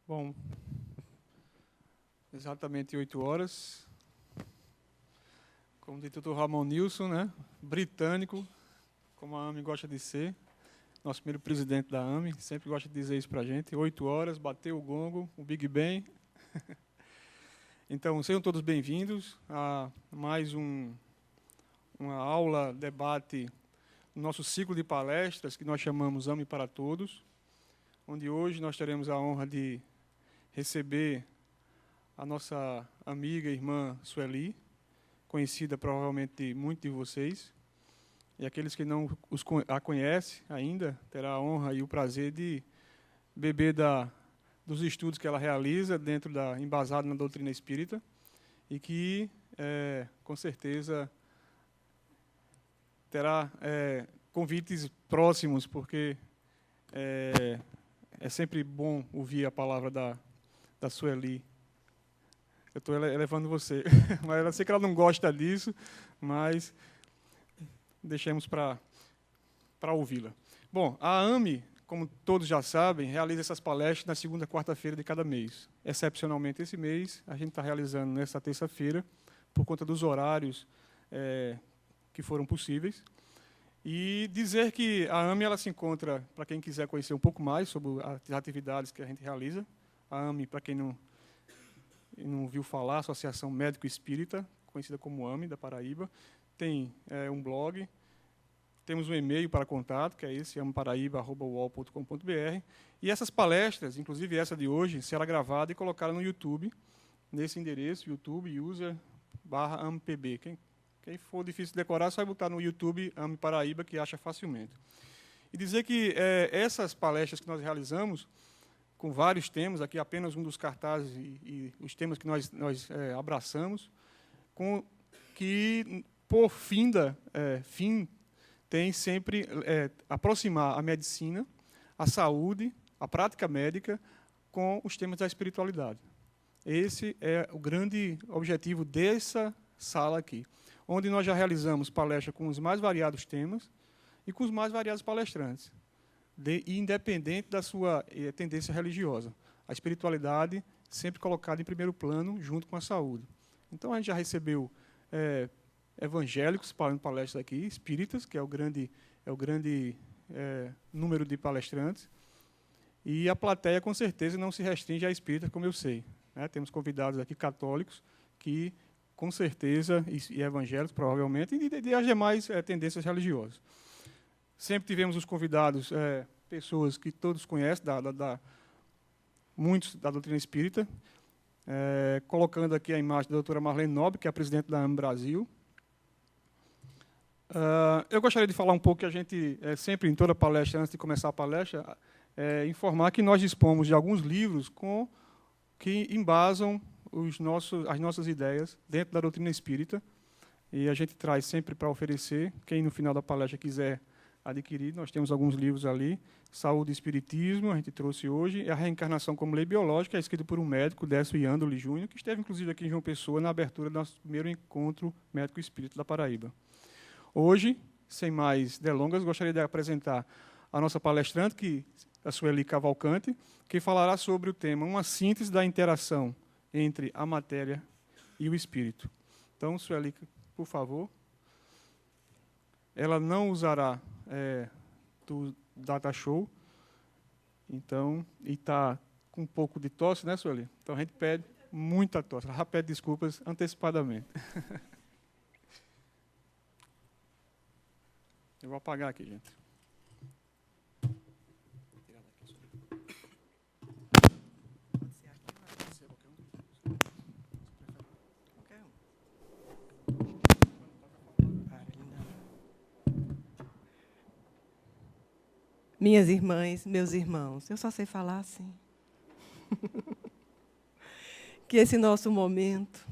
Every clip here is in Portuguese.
Bom, exatamente 8 horas. Como diz o Dr. Ramon Nilson, né? Britânico, como a AME gosta de ser. Nosso primeiro presidente da AME sempre gosta de dizer isso para a gente. 8 horas, bateu o gongo, o Big Bang. Então, sejam todos bem-vindos a mais uma aula, debate, no nosso ciclo de palestras que nós chamamos AME para Todos, onde hoje nós teremos a honra de receber a nossa amiga e irmã Sueli, conhecida provavelmente de muitos de vocês, e aqueles que não a conhecem ainda, terá a honra e o prazer de beber dos estudos que ela realiza embasado na doutrina espírita, e que, com certeza, terá convites próximos, porque é sempre bom ouvir a palavra da Sueli. Eu estou elevando você, mas eu sei que ela não gosta disso, mas deixemos para ouvi-la. Bom, a AME, como todos já sabem, realiza essas palestras na segunda quarta-feira de cada mês. Excepcionalmente, esse mês, a gente está realizando nessa terça-feira, por conta dos horários que foram possíveis. E dizer que a AME ela se encontra, para quem quiser conhecer um pouco mais sobre as atividades que a gente realiza, a AME, para quem não ouviu falar, Associação Médico Espírita, conhecida como AME, da Paraíba, tem um blog, temos um e-mail para contato, que é esse, ameparaíba@uol.com.br, e essas palestras, inclusive essa de hoje, será gravada e colocada no YouTube, nesse endereço, YouTube, user/AMPB. Quem for difícil de decorar, só vai botar no YouTube AME Paraíba, que acha facilmente. E dizer que essas palestras que nós realizamos, com vários temas, aqui apenas um dos cartazes e os temas que nós abraçamos, que, por fim tem sempre aproximar a medicina, a saúde, a prática médica com os temas da espiritualidade. Esse é o grande objetivo dessa sala aqui, onde nós já realizamos palestras com os mais variados temas e com os mais variados palestrantes, independente da sua tendência religiosa. A espiritualidade sempre colocada em primeiro plano, junto com a saúde. Então, a gente já recebeu evangélicos falando palestras aqui, espíritas, que é o grande número de palestrantes, e a plateia, com certeza, não se restringe a espíritas, como eu sei. Né? Temos convidados aqui católicos, que, com certeza, e evangélicos, provavelmente, e as demais tendências religiosas. Sempre tivemos os convidados, pessoas que todos conhecem, muitos da doutrina espírita, colocando aqui a imagem da doutora Marlene Nobre, que é a presidente da AME Brasil. Eu gostaria de falar um pouco que a gente, sempre em toda palestra, antes de começar a palestra, informar que nós dispomos de alguns livros que embasam as nossas ideias dentro da doutrina espírita, e a gente traz sempre para oferecer, quem no final da palestra quiser adquirir, nós temos alguns livros ali, Saúde e Espiritismo, a gente trouxe hoje, e A Reencarnação como Lei Biológica, escrito por um médico, Décio Iandoli Júnior, que esteve, inclusive, aqui em João Pessoa, na abertura do nosso primeiro encontro médico-espírita da Paraíba. Hoje, sem mais delongas, gostaria de apresentar a nossa palestrante, a Sueli Cavalcante, que falará sobre o tema Uma síntese da interação entre a matéria e o espírito. Então, Sueli, por favor. Ela não usará do data show, então, e está com um pouco de tosse, né, Sueli? Então, a gente pede muita tosse. Ela já pede desculpas antecipadamente. Eu vou apagar aqui, gente. Minhas irmãs, meus irmãos, eu só sei falar assim. Que esse nosso momento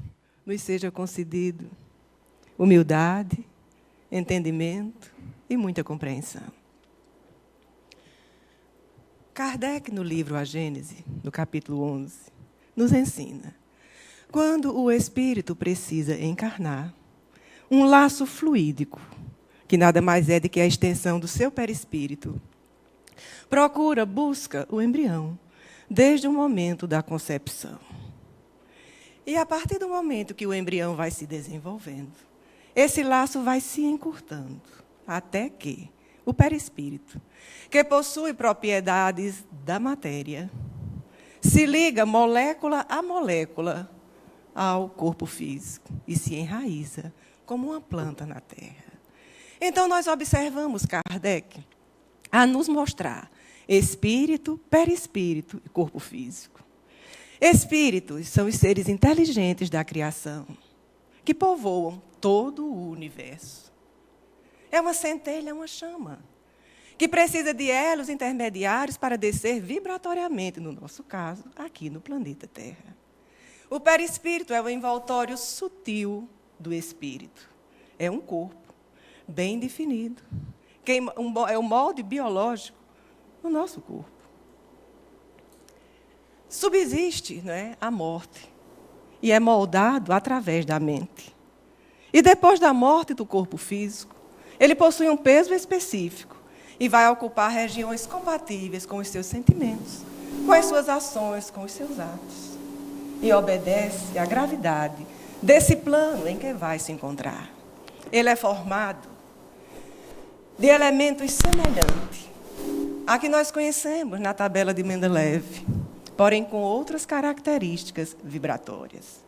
nos seja concedido humildade, entendimento e muita compreensão. Kardec, no livro A Gênese, no capítulo 11, nos ensina: quando o espírito precisa encarnar, um laço fluídico, que nada mais é do que a extensão do seu perispírito, busca o embrião, desde o momento da concepção. E a partir do momento que o embrião vai se desenvolvendo, esse laço vai se encurtando, até que o perispírito, que possui propriedades da matéria, se liga molécula a molécula ao corpo físico e se enraiza como uma planta na terra. Então, nós observamos Kardec a nos mostrar espírito, perispírito e corpo físico. Espíritos são os seres inteligentes da criação, que povoam todo o universo. É uma centelha, uma chama, que precisa de elos intermediários para descer vibratoriamente, no nosso caso, aqui no planeta Terra. O perispírito é o envoltório sutil do espírito. É um corpo bem definido. É o molde biológico do nosso corpo. Subsiste, a morte e é moldado através da mente. E depois da morte do corpo físico, ele possui um peso específico e vai ocupar regiões compatíveis com os seus sentimentos, com as suas ações, com os seus atos. E obedece à gravidade desse plano em que vai se encontrar. Ele é formado de elementos semelhantes a que nós conhecemos na tabela de Mendeleev, porém com outras características vibratórias.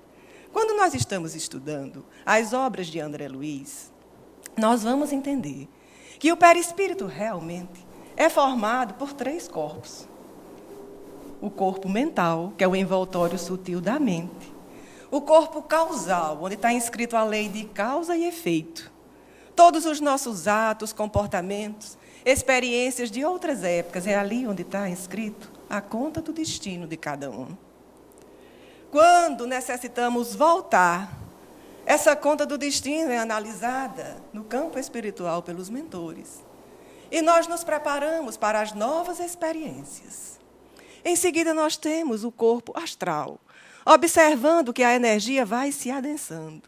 Quando nós estamos estudando as obras de André Luiz, nós vamos entender que o perispírito realmente é formado por 3 corpos. O corpo mental, que é o envoltório sutil da mente. O corpo causal, onde está inscrito a lei de causa e efeito. Todos os nossos atos, comportamentos, experiências de outras épocas, é ali onde está inscrito a conta do destino de cada um. Quando necessitamos voltar, essa conta do destino é analisada no campo espiritual pelos mentores. E nós nos preparamos para as novas experiências. Em seguida, nós temos o corpo astral, observando que a energia vai se adensando.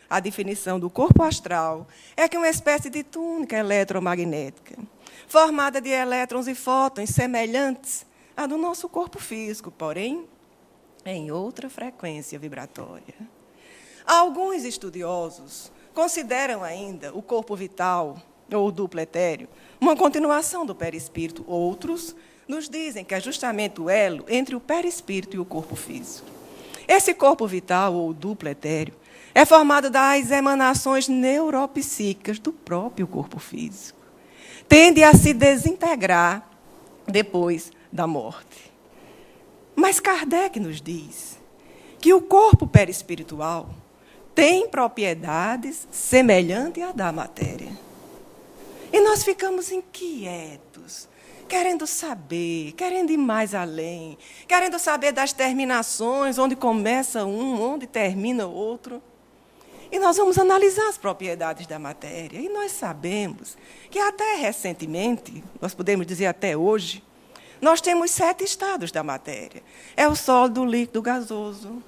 A definição do corpo astral é que uma espécie de túnica eletromagnética, formada de elétrons e fótons semelhantes à do nosso corpo físico, porém, em outra frequência vibratória. Alguns estudiosos consideram ainda o corpo vital, ou o duplo etéreo, uma continuação do perispírito. Outros nos dizem que é justamente o elo entre o perispírito e o corpo físico. Esse corpo vital, ou duplo etéreo, é formado das emanações neuropsíquicas do próprio corpo físico. Tende a se desintegrar depois da morte. Mas Kardec nos diz que o corpo perispiritual tem propriedades semelhantes à da matéria. E nós ficamos inquietos, querendo saber, querendo ir mais além, querendo saber das terminações, onde começa um, onde termina o outro. E nós vamos analisar as propriedades da matéria. E nós sabemos que até recentemente, nós podemos dizer até hoje, nós temos 7 estados da matéria. É o sólido, o líquido, o gasoso,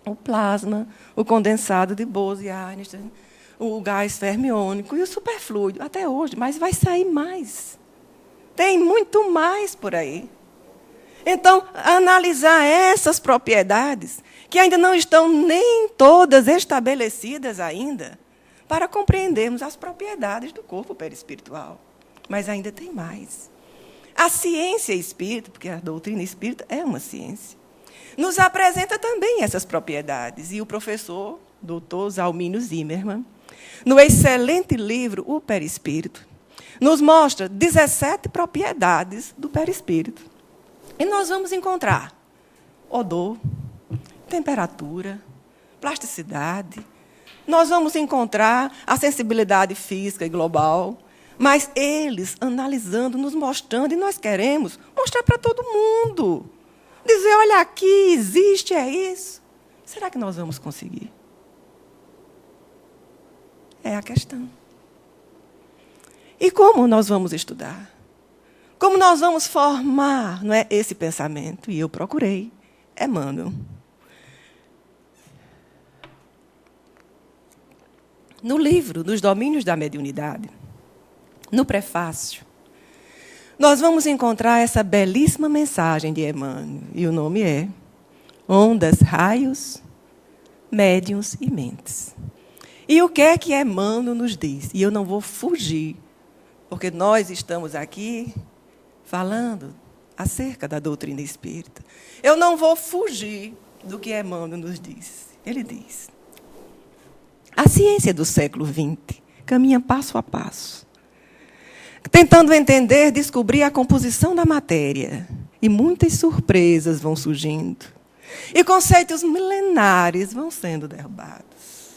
o plasma, o condensado de Bose-Einstein, o gás fermiônico e o superfluido, até hoje, mas vai sair mais. Tem muito mais por aí. Então, analisar essas propriedades, que ainda não estão nem todas estabelecidas ainda, para compreendermos as propriedades do corpo perispiritual. Mas ainda tem mais. A ciência espírita, porque a doutrina espírita é uma ciência, nos apresenta também essas propriedades. E o professor, doutor Zalmínio Zimmermann, no excelente livro O Perispírito, nos mostra 17 propriedades do perispírito. E nós vamos encontrar odor, temperatura, plasticidade. Nós vamos encontrar a sensibilidade física e global, mas eles analisando, nos mostrando, e nós queremos mostrar para todo mundo. Dizer, olha aqui, existe, é isso. Será que nós vamos conseguir? É a questão. E como nós vamos estudar? Como nós vamos formar, não é, esse pensamento? E eu procurei Emmanuel. No livro dos Domínios da Mediunidade, no prefácio, nós vamos encontrar essa belíssima mensagem de Emmanuel. E o nome é Ondas, Raios, Médiuns e Mentes. E o que é que Emmanuel nos diz? E eu não vou fugir, porque nós estamos aqui falando acerca da doutrina espírita. Eu não vou fugir do que Emmanuel nos diz. Ele diz: a ciência do século XX caminha passo a passo, tentando entender, descobrir a composição da matéria. E muitas surpresas vão surgindo. E conceitos milenares vão sendo derrubados.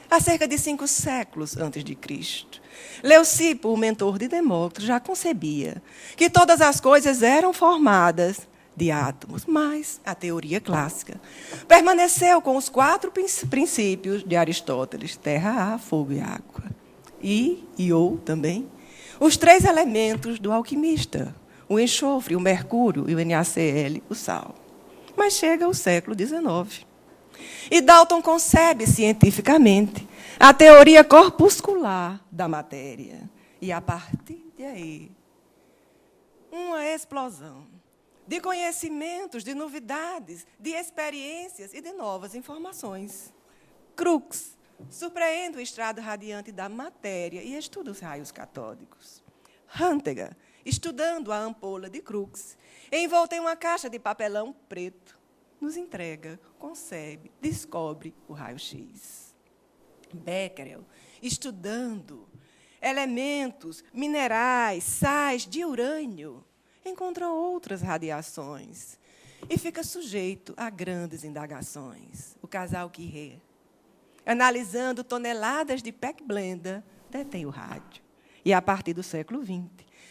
Há cerca de 5 séculos antes de Cristo, Leucipo, o mentor de Demócrito, já concebia que todas as coisas eram formadas de átomos, mas a teoria clássica permaneceu com os 4 princípios de Aristóteles: terra, ar, fogo e água. Ou também, os 3 elementos do alquimista: o enxofre, o mercúrio e o NaCl, o sal. Mas chega o século XIX. E Dalton concebe cientificamente a teoria corpuscular da matéria. E, a partir daí, uma explosão de conhecimentos, de novidades, de experiências e de novas informações. Crookes surpreende o estrado radiante da matéria e estuda os raios catódicos. Hunteger, estudando a ampola de Crookes, envolta em uma caixa de papelão preto, nos entrega, concebe, descobre o raio-x. Becquerel, estudando elementos, minerais, sais de urânio, encontra outras radiações e fica sujeito a grandes indagações. O casal Curie, analisando toneladas de Peck-Blenda, detém o rádio. E, a partir do século XX,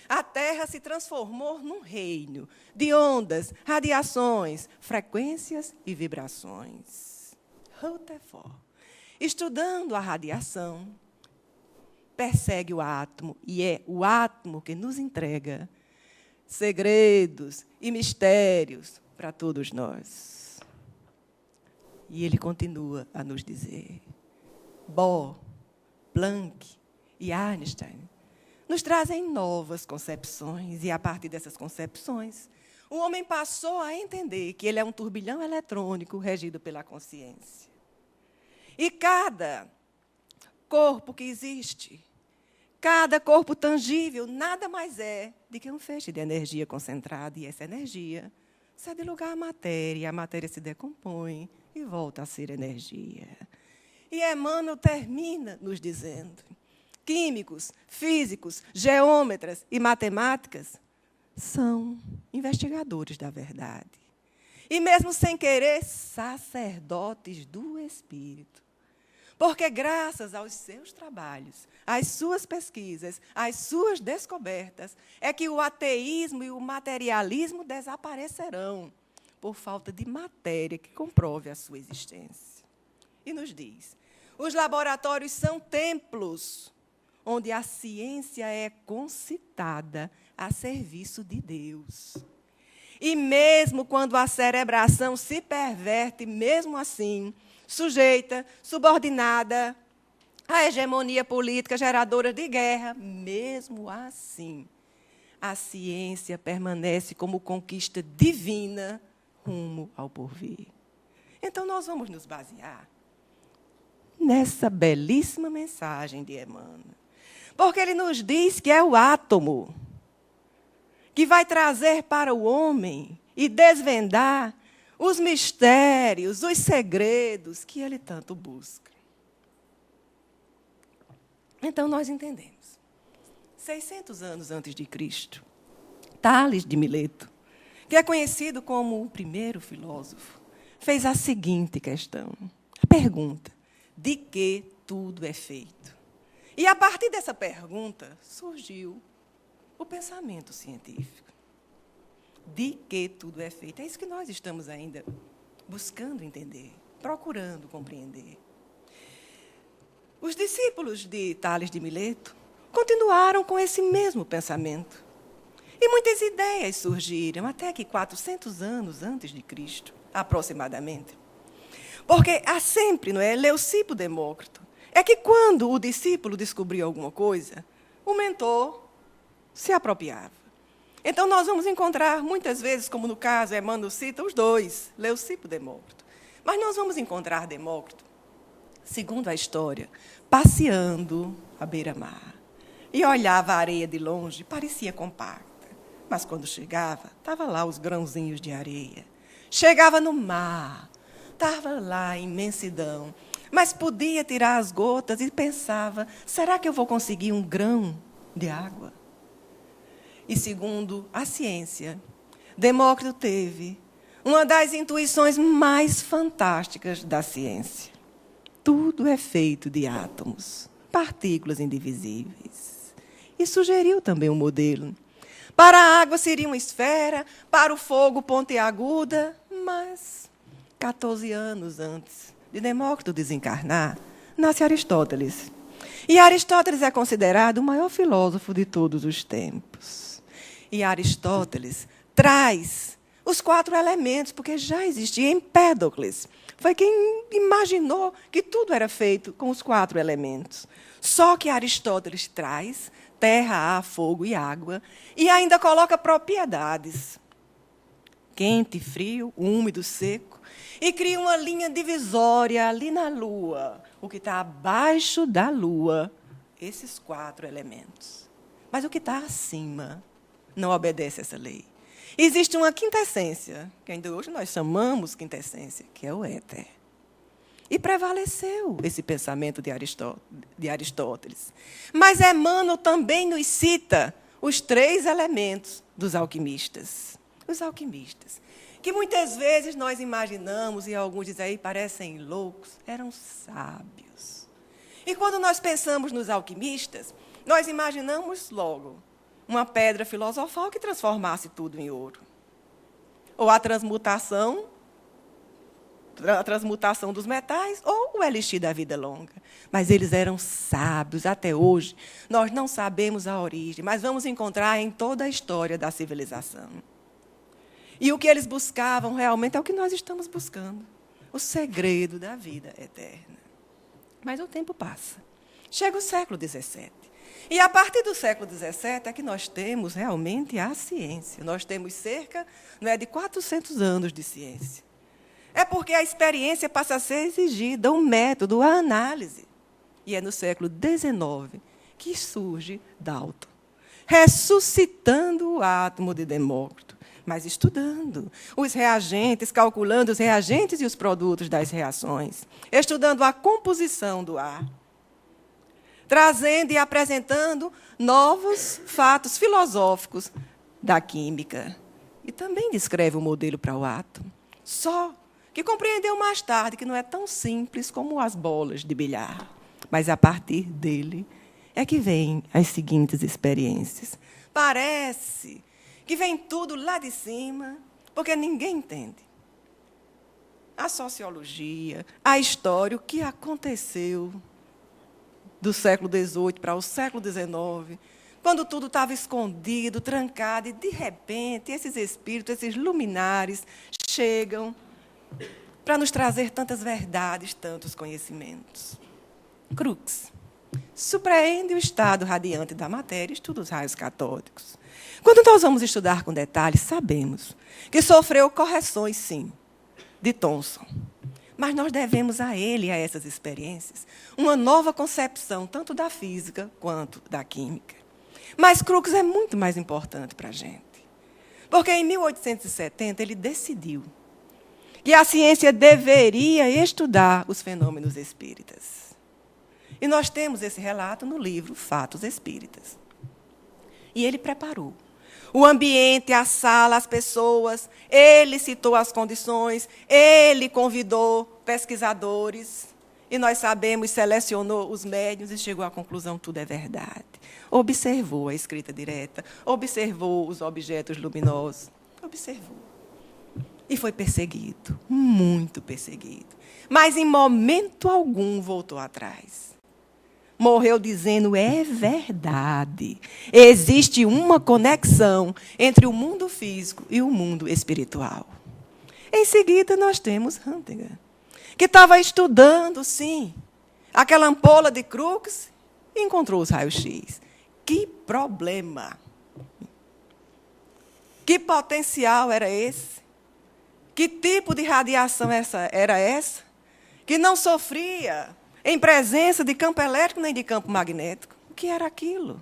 a Terra se transformou num reino de ondas, radiações, frequências e vibrações. Rutherford, estudando a radiação, persegue o átomo, e é o átomo que nos entrega segredos e mistérios para todos nós. E ele continua a nos dizer: Bohr, Planck e Einstein nos trazem novas concepções, e, a partir dessas concepções, o homem passou a entender que ele é um turbilhão eletrônico regido pela consciência. E cada corpo que existe, cada corpo tangível, nada mais é do que um feixe de energia concentrada, e essa energia cede lugar à matéria, a matéria se decompõe e volta a ser energia. E Emmanuel termina nos dizendo: químicos, físicos, geômetras e matemáticas são investigadores da verdade. E, mesmo sem querer, sacerdotes do Espírito. Porque, graças aos seus trabalhos, às suas pesquisas, às suas descobertas, é que o ateísmo e o materialismo desaparecerão por falta de matéria que comprove a sua existência. E nos diz: os laboratórios são templos onde a ciência é concitada a serviço de Deus. E mesmo quando a cerebração se perverte, mesmo assim, sujeita, subordinada à hegemonia política geradora de guerra, mesmo assim, a ciência permanece como conquista divina rumo ao porvir. Então, nós vamos nos basear nessa belíssima mensagem de Emmanuel. Porque ele nos diz que é o átomo que vai trazer para o homem e desvendar os mistérios, os segredos que ele tanto busca. Então, nós entendemos. 600 anos antes de Cristo, Tales de Mileto, que é conhecido como o primeiro filósofo, fez a seguinte questão. A pergunta: de que tudo é feito? E, a partir dessa pergunta, surgiu o pensamento científico. De que tudo é feito? É isso que nós estamos ainda buscando entender, procurando compreender. Os discípulos de Tales de Mileto continuaram com esse mesmo pensamento. E muitas ideias surgiram, até que 400 anos antes de Cristo, aproximadamente. Porque há sempre, não é, Leucipo Demócrito, é que quando o discípulo descobria alguma coisa, o mentor se apropriava. Então, nós vamos encontrar, muitas vezes, como no caso, Emmanuel cita os dois, Leucipo e Demócrito. Mas nós vamos encontrar Demócrito, segundo a história, passeando à beira-mar. E olhava a areia de longe, parecia compacta. Mas, quando chegava, estavam lá os grãozinhos de areia. Chegava no mar, estava lá a imensidão. Mas podia tirar as gotas e pensava, será que eu vou conseguir um grão de água? E, segundo a ciência, Demócrito teve uma das intuições mais fantásticas da ciência. Tudo é feito de átomos, partículas indivisíveis. E sugeriu também um modelo. Para a água seria uma esfera, para o fogo pontiaguda, mas 14 anos antes de Demócrito desencarnar, nasce Aristóteles. E Aristóteles é considerado o maior filósofo de todos os tempos. E Aristóteles traz os 4 elementos, porque já existia Empédocles. Foi quem imaginou que tudo era feito com os 4 elementos. Só que Aristóteles traz terra, ar, fogo e água, e ainda coloca propriedades. Quente, frio, úmido, seco, e cria uma linha divisória ali na Lua, o que está abaixo da Lua, esses 4 elementos. Mas o que está acima não obedece a essa lei. Existe uma quintessência, que ainda hoje nós chamamos quintessência, que é o éter. E prevaleceu esse pensamento de Aristóteles. Mas Emmanuel também nos cita os 3 elementos dos alquimistas. Os alquimistas, que muitas vezes nós imaginamos, e alguns dizem aí, parecem loucos, eram sábios. E quando nós pensamos nos alquimistas, nós imaginamos logo uma pedra filosofal que transformasse tudo em ouro. Ou a transmutação dos metais, ou o elixir da vida longa. Mas eles eram sábios. Até hoje, nós não sabemos a origem, mas vamos encontrar em toda a história da civilização. E o que eles buscavam realmente é o que nós estamos buscando. O segredo da vida eterna. Mas o tempo passa. Chega o século XVII. E, a partir do século XVII, é que nós temos realmente a ciência. Nós temos cerca de 400 anos de ciência. É porque a experiência passa a ser exigida, o método, a análise. E é no século XIX que surge Dalton, ressuscitando o átomo de Demócrito, mas estudando os reagentes, calculando os reagentes e os produtos das reações, estudando a composição do ar, trazendo e apresentando novos fatos filosóficos da química. E também descreve o modelo para o átomo. Só que compreendeu mais tarde que não é tão simples como as bolas de bilhar. Mas, a partir dele, é que vêm as seguintes experiências. Parece que vem tudo lá de cima, porque ninguém entende. A sociologia, a história, o que aconteceu do século XVIII para o século XIX, quando tudo estava escondido, trancado, e, de repente, esses espíritos, esses luminares, chegam para nos trazer tantas verdades, tantos conhecimentos. Crookes surpreende o estado radiante da matéria e estuda os raios catódicos. Quando nós vamos estudar com detalhes, sabemos que sofreu correções, sim, de Thomson. Mas nós devemos a ele, a essas experiências, uma nova concepção, tanto da física quanto da química. Mas Crookes é muito mais importante para a gente. Porque em 1870 ele decidiu que a ciência deveria estudar os fenômenos espíritas. E nós temos esse relato no livro Fatos Espíritas. E ele preparou o ambiente, a sala, as pessoas, ele citou as condições, ele convidou pesquisadores, e nós sabemos, selecionou os médiuns e chegou à conclusão que tudo é verdade. Observou a escrita direta, observou os objetos luminosos, observou. E foi perseguido, muito perseguido. Mas, em momento algum, voltou atrás. Morreu dizendo, é verdade. Existe uma conexão entre o mundo físico e o mundo espiritual. Em seguida, nós temos Huntington, que estava estudando, sim, aquela ampola de Crookes e encontrou os raios-x. Que problema! Que potencial era esse? Que tipo de radiação era essa? Que não sofria em presença de campo elétrico nem de campo magnético. O que era aquilo?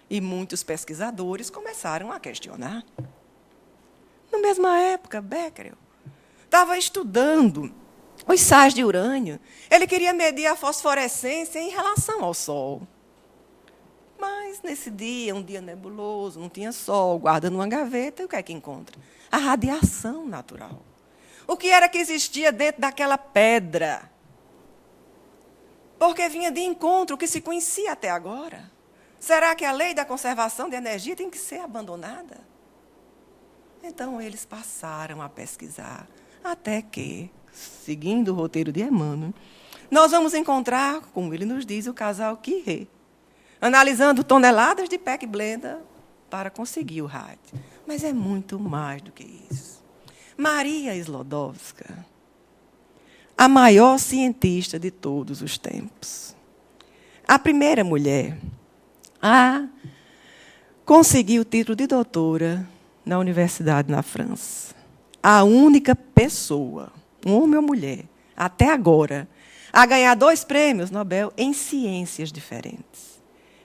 E muitos pesquisadores começaram a questionar. Na mesma época, Becquerel estava estudando os sais de urânio. Ele queria medir a fosforescência em relação ao Sol. Mas, nesse dia, um dia nebuloso, não tinha sol, guarda numa gaveta, e o que é que encontra? A radiação natural. O que era que existia dentro daquela pedra? Porque vinha de encontro o que se conhecia até agora. Será que a lei da conservação de energia tem que ser abandonada? Então, eles passaram a pesquisar, até que, seguindo o roteiro de Emmanuel, nós vamos encontrar, como ele nos diz, o casal Curie, analisando toneladas de Peck Blender para conseguir o rádio. Mas é muito mais do que isso. Maria Sklodowska, a maior cientista de todos os tempos, a primeira mulher a conseguir o título de doutora na universidade na França. A única pessoa, um homem ou mulher, até agora, a ganhar 2 prêmios Nobel em ciências diferentes.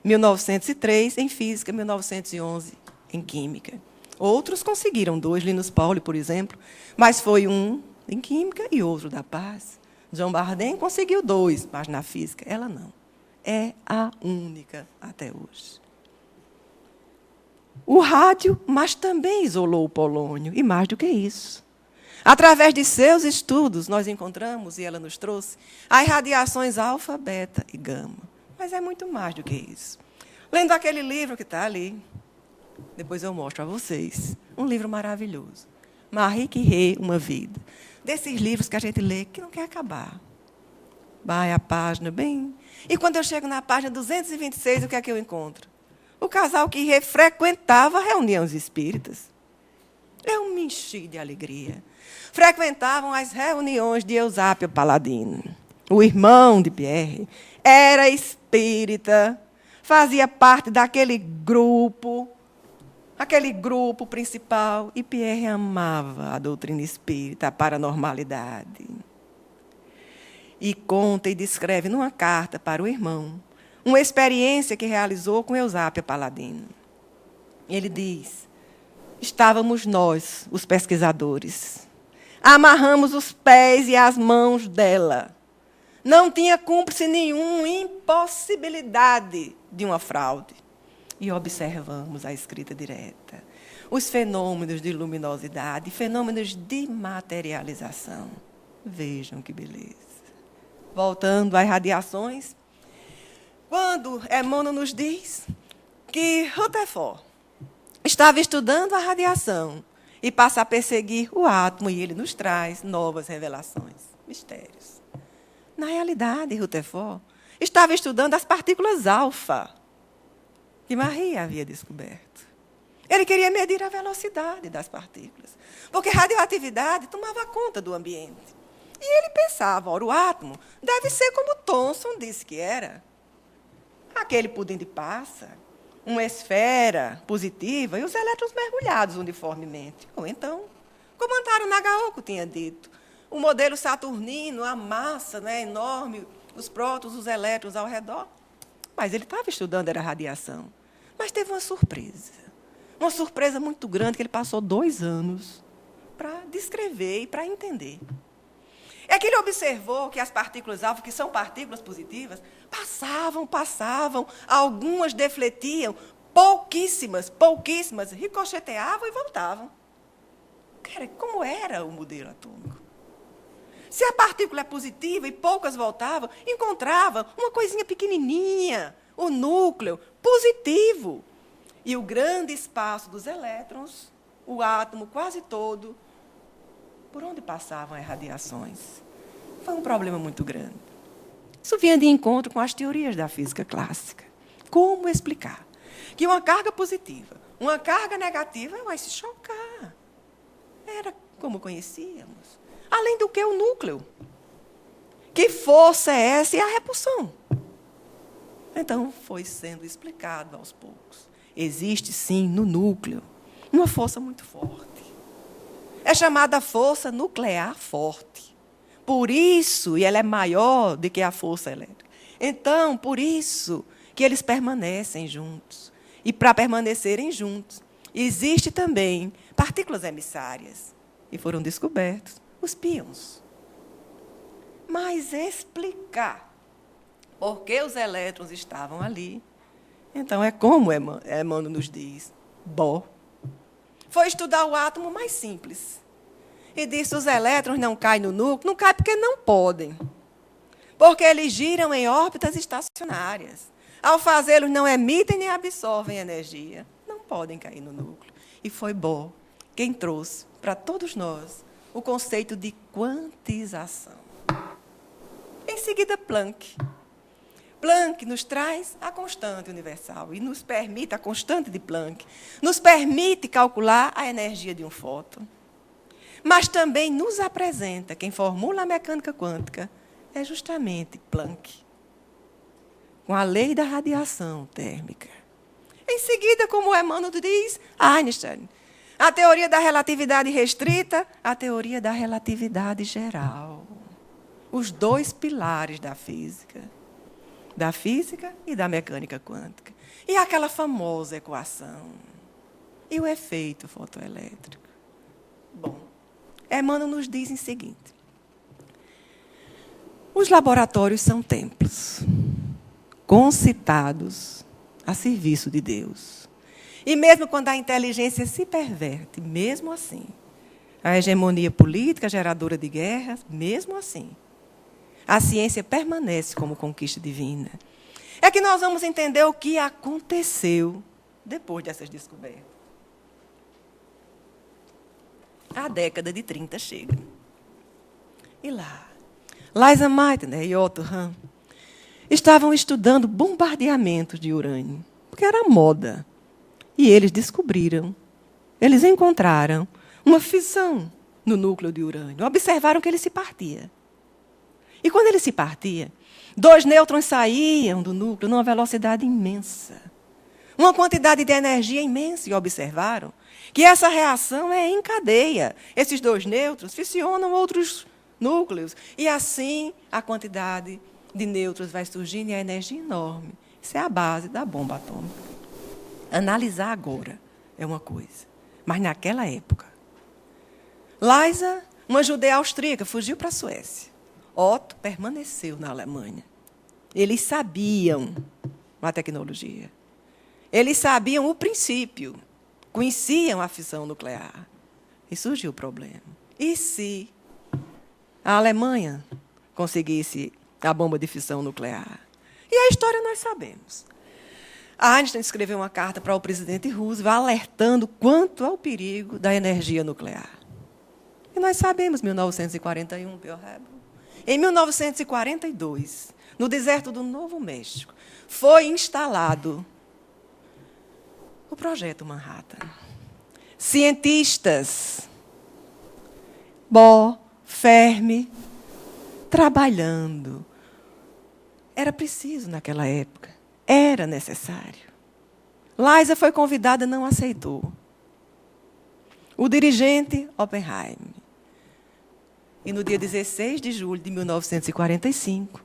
1903 em física, 1911 em química. Outros conseguiram 2, Linus Pauling, por exemplo, mas foi um em química e outro da paz. John Bardeen conseguiu 2, mas na física ela não. É a única até hoje. O rádio, mas também isolou o polônio, e mais do que isso. Através de seus estudos, nós encontramos, e ela nos trouxe, as radiações alfa, beta e gama. Mas é muito mais do que isso. Lendo aquele livro que está ali, depois eu mostro a vocês, um livro maravilhoso. Marie Curie, Uma Vida. Desses livros que a gente lê que não quer acabar. Vai a página bem... E quando eu chego na página 226, o que é que eu encontro? O casal que frequentava reuniões espíritas. Eu me enchi de alegria. Frequentavam as reuniões de Eusápio Paladino. O irmão de Pierre era espírita, fazia parte daquele grupo principal, e Pierre amava a doutrina espírita, a paranormalidade. E conta e descreve numa carta para o irmão uma experiência que realizou com Eusápio Paladino. Ele diz: estávamos nós, os pesquisadores, amarramos os pés e as mãos dela. Não tinha cúmplice nenhum, impossibilidade de uma fraude. E observamos a escrita direta, os fenômenos de luminosidade, fenômenos de materialização. Vejam que beleza. Voltando às radiações, quando Emmanuel nos diz que Rutherford estava estudando a radiação e passa a perseguir o átomo, e ele nos traz novas revelações, mistérios. Na realidade, Rutherford estava estudando as partículas alfa, que Marie havia descoberto. Ele queria medir a velocidade das partículas, porque a radioatividade tomava conta do ambiente. E ele pensava, ora, o átomo deve ser como Thomson disse que era. Aquele pudim de passa, uma esfera positiva e os elétrons mergulhados uniformemente. Ou então, como Antaro Nagaoka tinha dito, o modelo saturnino, a massa, né, enorme, os prótons, os elétrons ao redor. Mas ele estava estudando, era radiação. Mas teve uma surpresa muito grande, que ele passou 2 anos para descrever e para entender. É que ele observou que as partículas alfa, que são partículas positivas, passavam, algumas defletiam, pouquíssimas, ricocheteavam e voltavam. Como era o modelo atômico? Se a partícula é positiva e poucas voltavam, encontrava uma coisinha pequenininha, o núcleo, positivo. E o grande espaço dos elétrons, o átomo quase todo, por onde passavam as radiações. Foi um problema muito grande. Isso vinha de encontro com as teorias da física clássica. Como explicar que uma carga positiva, uma carga negativa vai se chocar? Era como conhecíamos. Além do que o núcleo. Que força é essa e a repulsão? Então, foi sendo explicado aos poucos. Existe, sim, no núcleo, uma força muito forte. É chamada força nuclear forte. Por isso, e ela é maior do que a força elétrica. Então, por isso que eles permanecem juntos. E para permanecerem juntos, existe também partículas emissárias. E foram descobertos os píons. Mas explicar por que os elétrons estavam ali, então é como Emmanuel nos diz, Bohr foi estudar o átomo mais simples. E disse, os elétrons não caem no núcleo, não caem porque não podem. Porque eles giram em órbitas estacionárias. Ao fazê-los, não emitem nem absorvem energia. Não podem cair no núcleo. E foi Bohr quem trouxe para todos nós o conceito de quantização. Em seguida, Planck. Planck nos traz a constante universal e nos permite, a constante de Planck, nos permite calcular a energia de um fóton. Mas também nos apresenta, quem formula a mecânica quântica, é justamente Planck, com a lei da radiação térmica. Em seguida, como Emmanuel diz, Einstein. A teoria da relatividade restrita, a teoria da relatividade geral. Os dois pilares da física e da mecânica quântica. E aquela famosa equação. E o efeito fotoelétrico. Bom, Emmanuel nos diz em seguinte. Os laboratórios são templos, concitados a serviço de Deus. E mesmo quando a inteligência se perverte, mesmo assim, a hegemonia política geradora de guerras, mesmo assim, a ciência permanece como conquista divina. É que nós vamos entender o que aconteceu depois dessas descobertas. A década de 30 chega. E lá, Lisa Meitner e Otto Hahn estavam estudando bombardeamentos de urânio, porque era moda. E eles descobriram, eles encontraram uma fissão no núcleo de urânio. Observaram que ele se partia. E quando ele se partia, 2 nêutrons saíam do núcleo numa velocidade imensa. Uma quantidade de energia imensa. E observaram que essa reação é em cadeia. Esses 2 nêutrons fissionam outros núcleos. E assim a quantidade de nêutrons vai surgindo e a energia enorme. Isso é a base da bomba atômica. Analisar agora é uma coisa. Mas naquela época, Lisa, uma judeia austríaca, fugiu para a Suécia. Otto permaneceu na Alemanha. Eles sabiam a tecnologia. Eles sabiam o princípio. Conheciam a fissão nuclear. E surgiu o problema. E se a Alemanha conseguisse a bomba de fissão nuclear? E a história nós sabemos. Einstein escreveu uma carta para o presidente Roosevelt alertando quanto ao perigo da energia nuclear. E nós sabemos, 1941, Pearl Harbor. Em 1942, no deserto do Novo México, foi instalado o Projeto Manhattan. Cientistas, Bohr, Fermi, trabalhando. Era preciso naquela época. Era necessário. Lisa foi convidada, não aceitou. O dirigente, Oppenheimer. E no dia 16 de julho de 1945,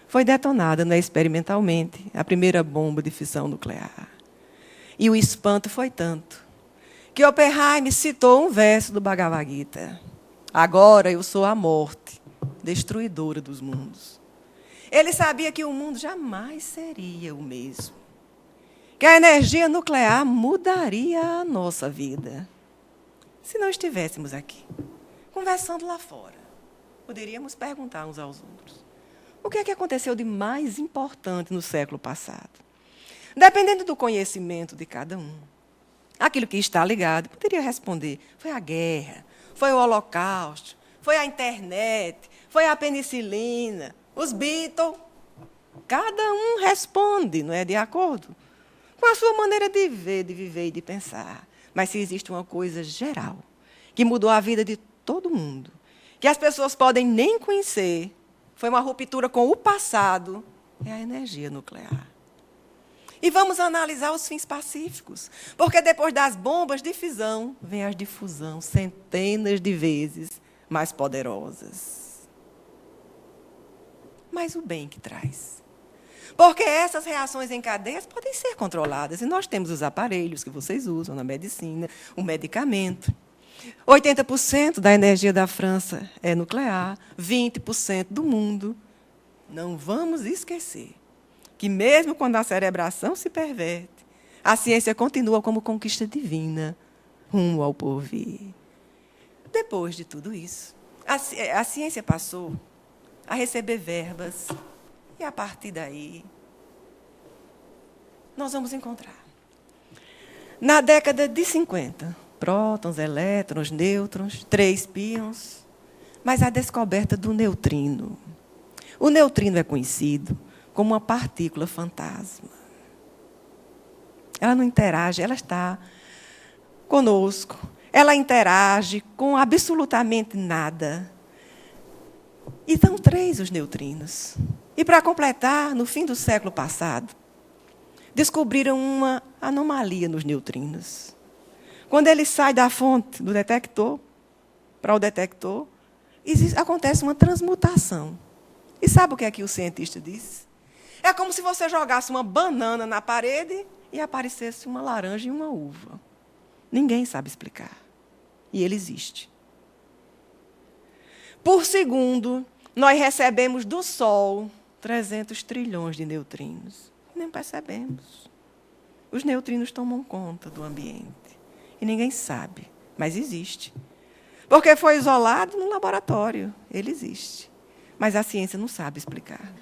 foi detonada experimentalmente a primeira bomba de fissão nuclear. E o espanto foi tanto que Oppenheimer citou um verso do Bhagavad Gita. Agora eu sou a morte, destruidora dos mundos. Ele sabia que o mundo jamais seria o mesmo. Que a energia nuclear mudaria a nossa vida. Se não estivéssemos aqui, conversando lá fora, poderíamos perguntar uns aos outros. O que é que aconteceu de mais importante no século passado? Dependendo do conhecimento de cada um, aquilo que está ligado, poderia responder, foi a guerra, foi o Holocausto, foi a internet, foi a penicilina, os Beatles. Cada um responde, não é, de acordo com a sua maneira de viver e de pensar. Mas se existe uma coisa geral, que mudou a vida de todo mundo, que as pessoas podem nem conhecer, foi uma ruptura com o passado, é a energia nuclear. E vamos analisar os fins pacíficos. Porque depois das bombas de fisão, vem as de fusão, centenas de vezes mais poderosas. Mas o bem que traz. Porque essas reações em cadeias podem ser controladas. E nós temos os aparelhos que vocês usam na medicina, o medicamento. 80% da energia da França é nuclear, 20% do mundo. Não vamos esquecer que mesmo quando a cerebração se perverte, a ciência continua como conquista divina, rumo ao porvir. Depois de tudo isso, a ciência passou a receber verbas, e a partir daí, nós vamos encontrar. Na década de 50, prótons, elétrons, nêutrons, 3 píons, mas a descoberta do neutrino. O neutrino é conhecido como uma partícula fantasma. Ela não interage, ela está conosco. Ela interage com absolutamente nada. E são 3 os neutrinos. E, para completar, no fim do século passado, descobriram uma anomalia nos neutrinos. Quando ele sai da fonte, do detector, para o detector, acontece uma transmutação. E sabe o que o cientista disse? É como se você jogasse uma banana na parede e aparecesse uma laranja e uma uva. Ninguém sabe explicar. E ele existe. Por segundo, nós recebemos do Sol 300 trilhões de neutrinos. Nem percebemos. Os neutrinos tomam conta do ambiente. E ninguém sabe, mas existe. Porque foi isolado no laboratório. Ele existe. Mas a ciência não sabe explicar.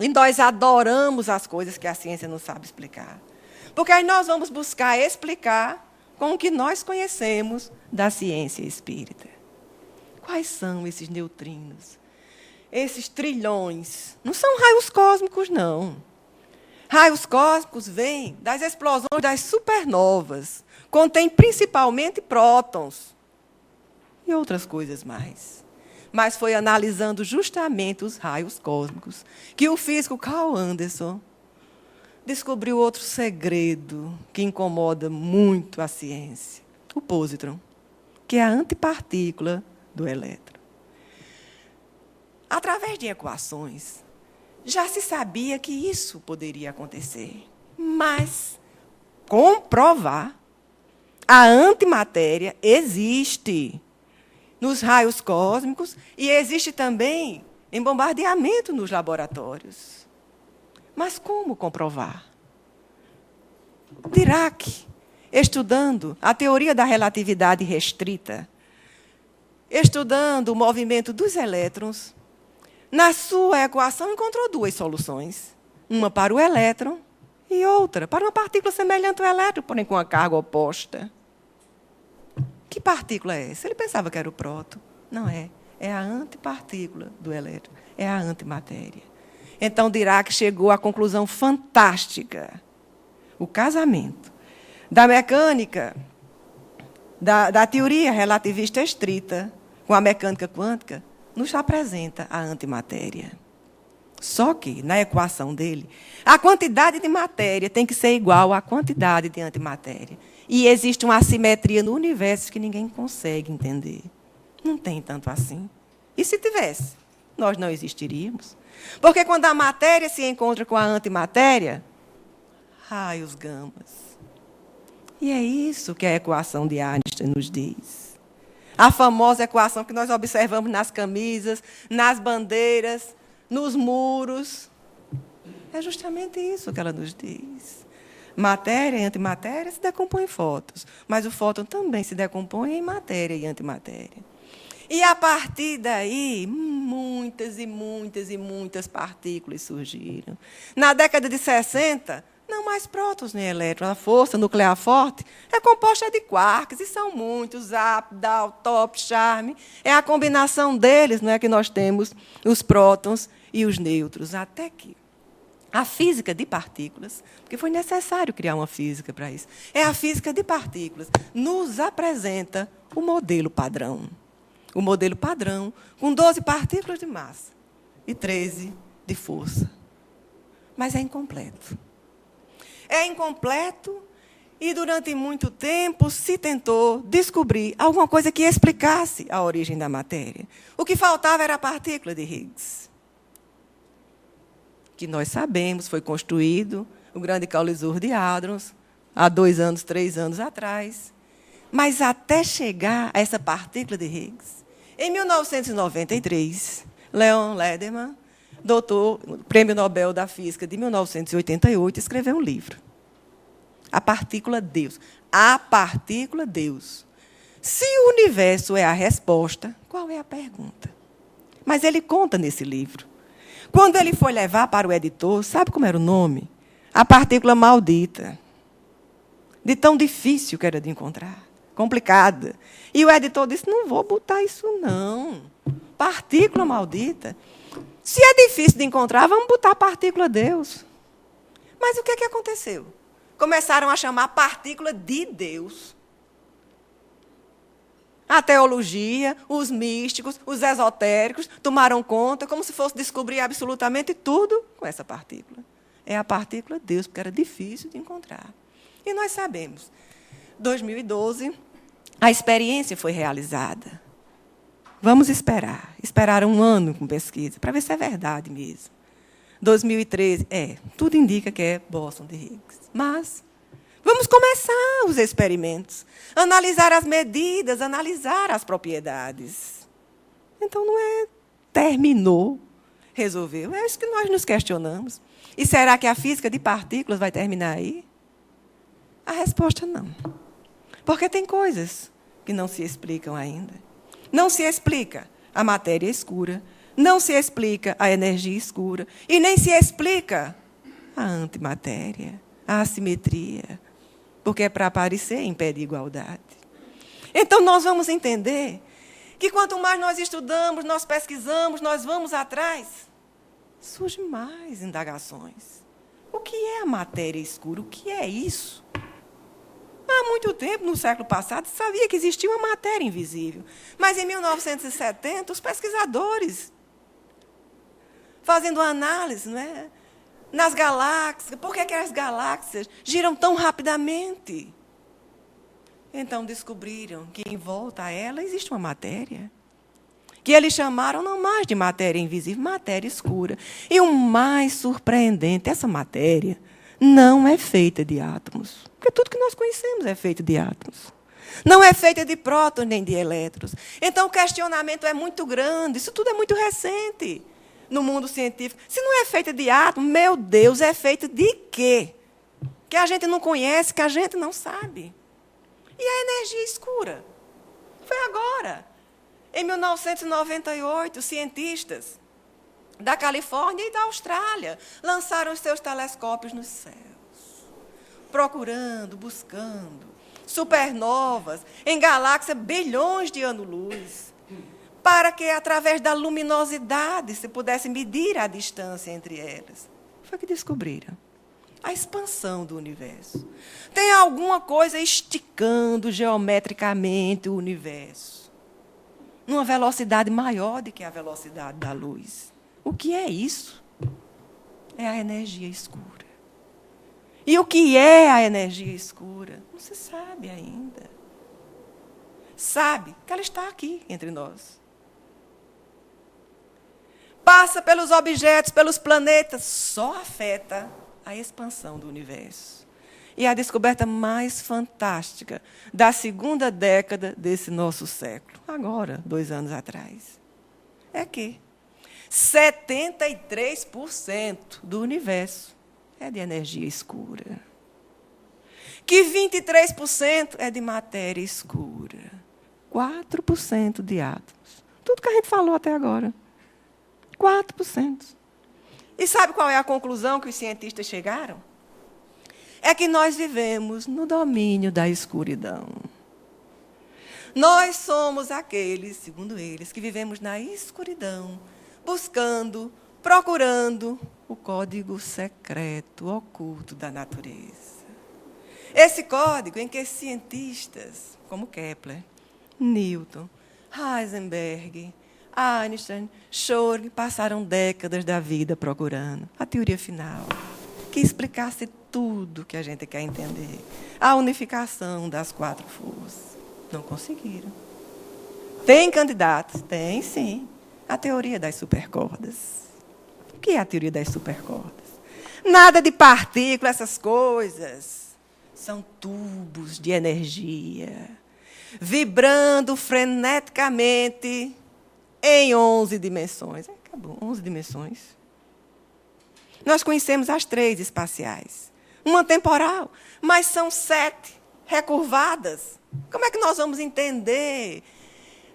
E nós adoramos as coisas que a ciência não sabe explicar. Porque aí nós vamos buscar explicar com o que nós conhecemos da ciência espírita. Quais são esses neutrinos? Esses trilhões? Não são raios cósmicos, não. Raios cósmicos vêm das explosões das supernovas. Contém principalmente prótons e outras coisas mais. Mas foi analisando justamente os raios cósmicos que o físico Carl Anderson descobriu outro segredo que incomoda muito a ciência. O positron, que é a antipartícula do elétron. Através de equações, já se sabia que isso poderia acontecer. Mas comprovar, a antimatéria existe nos raios cósmicos e existe também em bombardeamento nos laboratórios. Mas como comprovar? Dirac, estudando a teoria da relatividade restrita, estudando o movimento dos elétrons, na sua equação encontrou 2 soluções. Uma para o elétron e outra para uma partícula semelhante ao elétron, porém com a carga oposta. Que partícula é essa? Ele pensava que era o próton. Não é. É a antipartícula do elétron. É a antimatéria. Então, Dirac chegou à conclusão fantástica. O casamento da mecânica, da teoria relativista estrita com a mecânica quântica, nos apresenta a antimatéria. Só que, na equação dele, a quantidade de matéria tem que ser igual à quantidade de antimatéria. E existe uma assimetria no universo que ninguém consegue entender. Não tem tanto assim. E se tivesse, nós não existiríamos. Porque quando a matéria se encontra com a antimatéria, raios gamas. E é isso que a equação de Einstein nos diz. A famosa equação que nós observamos nas camisas, nas bandeiras, nos muros. É justamente isso que ela nos diz. Matéria e antimatéria se decompõem em fótons, mas o fóton também se decompõe em matéria e antimatéria. E, a partir daí, muitas e muitas e muitas partículas surgiram. Na década de 60, não mais prótons nem elétrons. A força nuclear forte é composta de quarks, e são muitos, Zap, Dal, Top, Charme. É a combinação deles, não é, que nós temos os prótons e os nêutrons. Até que a física de partículas, porque foi necessário criar uma física para isso, a física de partículas nos apresenta o modelo padrão. O modelo padrão com 12 partículas de massa e 13 de força. Mas é incompleto. é incompleto e durante muito tempo se tentou descobrir alguma coisa que explicasse a origem da matéria. O que faltava era a partícula de Higgs, que nós sabemos foi construído o grande Colisor de Hadrons há 2 anos, 3 anos atrás. Mas até chegar a essa partícula de Higgs, em 1993, Leon Lederman, prêmio Nobel da Física de 1988, escreveu um livro. A partícula Deus. A partícula Deus. Se o universo é a resposta, qual é a pergunta? Mas ele conta nesse livro. Quando ele foi levar para o editor, sabe como era o nome? A partícula maldita. De tão difícil que era de encontrar. Complicada. E o editor disse, não vou botar isso, não. Partícula maldita. Se é difícil de encontrar, vamos botar a partícula Deus. Mas o que aconteceu? Começaram a chamar a partícula de Deus. A teologia, os místicos, os esotéricos tomaram conta como se fosse descobrir absolutamente tudo com essa partícula. É a partícula Deus, porque era difícil de encontrar. E nós sabemos, 2012, a experiência foi realizada. Vamos esperar. Esperaram 1 ano com pesquisa, para ver se é verdade mesmo. 2013, tudo indica que é bóson de Higgs. Mas vamos começar os experimentos. Analisar as medidas, analisar as propriedades. Então, não é terminou, resolveu. É isso que nós nos questionamos. E será que a física de partículas vai terminar aí? A resposta não. Porque tem coisas que não se explicam ainda. Não se explica a matéria escura, não se explica a energia escura, e nem se explica a antimatéria, a assimetria, porque é para aparecer em pé de igualdade. Então, nós vamos entender que quanto mais nós estudamos, nós pesquisamos, nós vamos atrás, surgem mais indagações. O que é a matéria escura? O que é isso? Há muito tempo, no século passado, se sabia que existia uma matéria invisível. Mas, em 1970, os pesquisadores, fazendo análise, nas galáxias, por que as galáxias giram tão rapidamente? Então, descobriram que, em volta a ela, existe uma matéria, que eles chamaram não mais de matéria invisível, matéria escura. E o mais surpreendente, essa matéria não é feita de átomos. Porque tudo que nós conhecemos é feito de átomos. Não é feita de prótons nem de elétrons. Então, o questionamento é muito grande. Isso tudo é muito recente no mundo científico. Se não é feita de átomos, meu Deus, é feita de quê? Que a gente não conhece, que a gente não sabe. E a energia escura? Foi agora. Em 1998, cientistas da Califórnia e da Austrália lançaram os seus telescópios nos céus, procurando, buscando supernovas em galáxias bilhões de anos-luz, para que, através da luminosidade, se pudesse medir a distância entre elas. Foi que descobriram a expansão do universo. Tem alguma coisa esticando geometricamente o universo, numa velocidade maior do que a velocidade da luz. O que é isso? É a energia escura. E o que é a energia escura? Não se sabe ainda. Sabe que ela está aqui entre nós. Passa pelos objetos, pelos planetas, só afeta a expansão do universo. E a descoberta mais fantástica da 2ª década desse nosso século, agora, 2 anos atrás, é que 73% do universo é de energia escura. Que 23% é de matéria escura. 4% de átomos. Tudo que a gente falou até agora. 4%. E sabe qual é a conclusão que os cientistas chegaram? É que nós vivemos no domínio da escuridão. Nós somos aqueles, segundo eles, que vivemos na escuridão, buscando, procurando o código secreto, oculto da natureza. Esse código em que cientistas como Kepler, Newton, Heisenberg, Einstein, Schrödinger passaram décadas da vida procurando a teoria final, que explicasse tudo que a gente quer entender. A unificação das 4 forças. Não conseguiram. Tem candidatos? Tem, sim. A teoria das supercordas. O que é a teoria das supercordas? Nada de partículas, essas coisas. São tubos de energia, vibrando freneticamente em 11 dimensões. Acabou, 11 dimensões. Nós conhecemos as 3 espaciais. Uma temporal, mas são 7 recurvadas. Como é que nós vamos entender?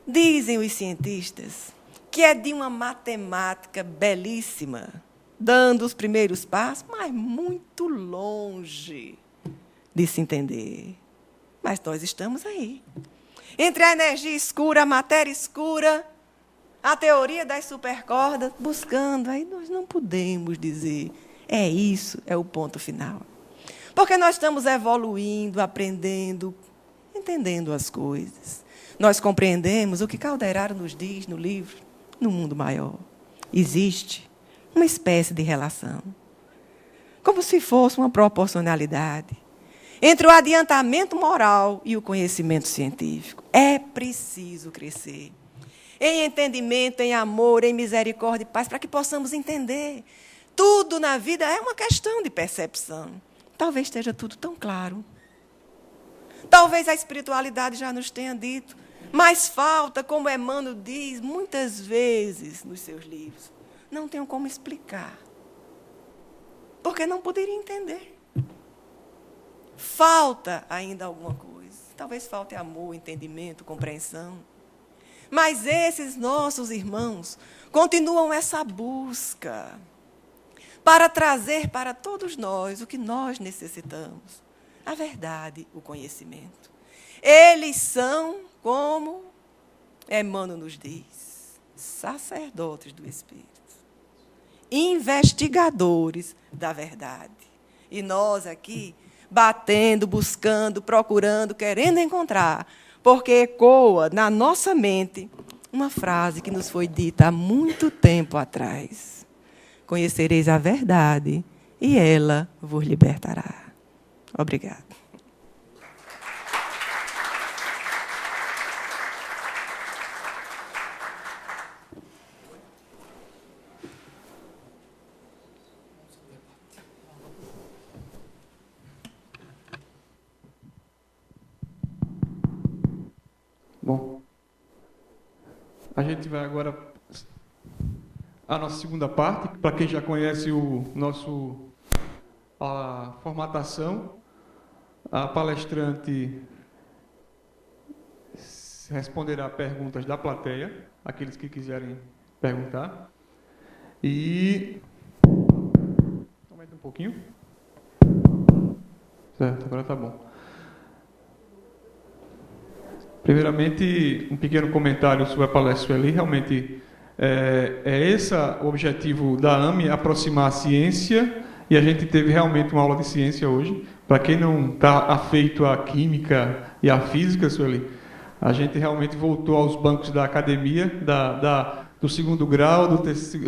Dizem os cientistas que é de uma matemática belíssima, dando os primeiros passos, mas muito longe de se entender. Mas nós estamos aí. Entre a energia escura, a matéria escura, a teoria das supercordas, buscando. Aí nós não podemos dizer, é isso, é o ponto final. Porque nós estamos evoluindo, aprendendo, entendendo as coisas. Nós compreendemos o que Calderaro nos diz no livro, no mundo maior. Existe uma espécie de relação, como se fosse uma proporcionalidade entre o adiantamento moral e o conhecimento científico. É preciso crescer em entendimento, em amor, em misericórdia e paz, para que possamos entender. Tudo na vida é uma questão de percepção. Talvez esteja tudo tão claro. Talvez a espiritualidade já nos tenha dito, mas falta, como Emmanuel diz muitas vezes nos seus livros, não tenho como explicar, porque não poderia entender. Falta ainda alguma coisa. Talvez falte amor, entendimento, compreensão. Mas esses nossos irmãos continuam essa busca para trazer para todos nós o que nós necessitamos. A verdade, o conhecimento. Eles são, como Emmanuel nos diz, sacerdotes do Espírito. Investigadores da verdade. E nós aqui, batendo, buscando, procurando, querendo encontrar, porque ecoa na nossa mente uma frase que nos foi dita há muito tempo atrás. Conhecereis a verdade e ela vos libertará. Obrigada. Bom, a gente vai agora à nossa segunda parte. Para quem já conhece a formatação, a palestrante responderá perguntas da plateia, aqueles que quiserem perguntar. E aumenta um pouquinho. Certo, agora está bom. Primeiramente, um pequeno comentário sobre a palestra ali. Realmente, é esse o objetivo da AME, aproximar a ciência, e a gente teve realmente uma aula de ciência hoje. Para quem não está afeito à química e à física, Sueli, a gente realmente voltou aos bancos da academia, do segundo grau, do terceiro...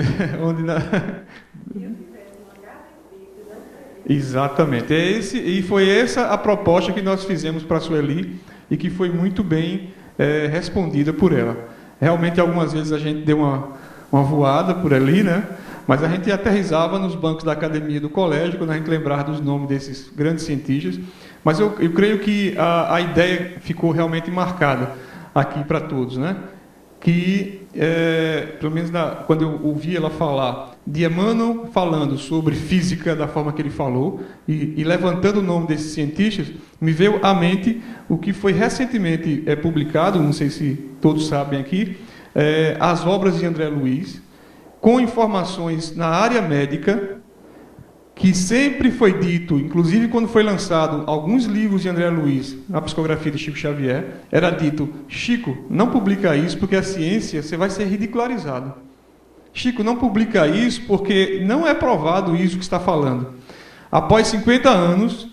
Exatamente. E foi essa a proposta que nós fizemos para a Sueli, e que foi muito bem respondida por ela. Realmente, algumas vezes a gente deu uma voada por ali, né? Mas a gente aterrissava nos bancos da academia do colégio, quando a gente lembrava dos nomes desses grandes cientistas. Mas eu creio que a ideia ficou realmente marcada aqui para todos, né? Que, pelo menos quando eu ouvi ela falar de Emmanuel falando sobre física da forma que ele falou, e levantando o nome desses cientistas, me veio à mente o que foi recentemente publicado, não sei se todos sabem aqui, as obras de André Luiz, com informações na área médica, que sempre foi dito, inclusive quando foi lançado alguns livros de André Luiz, na psicografia de Chico Xavier, era dito: Chico, não publica isso porque a ciência, você vai ser ridicularizado. Chico, não publica isso porque não é provado isso que está falando. Após 50 anos,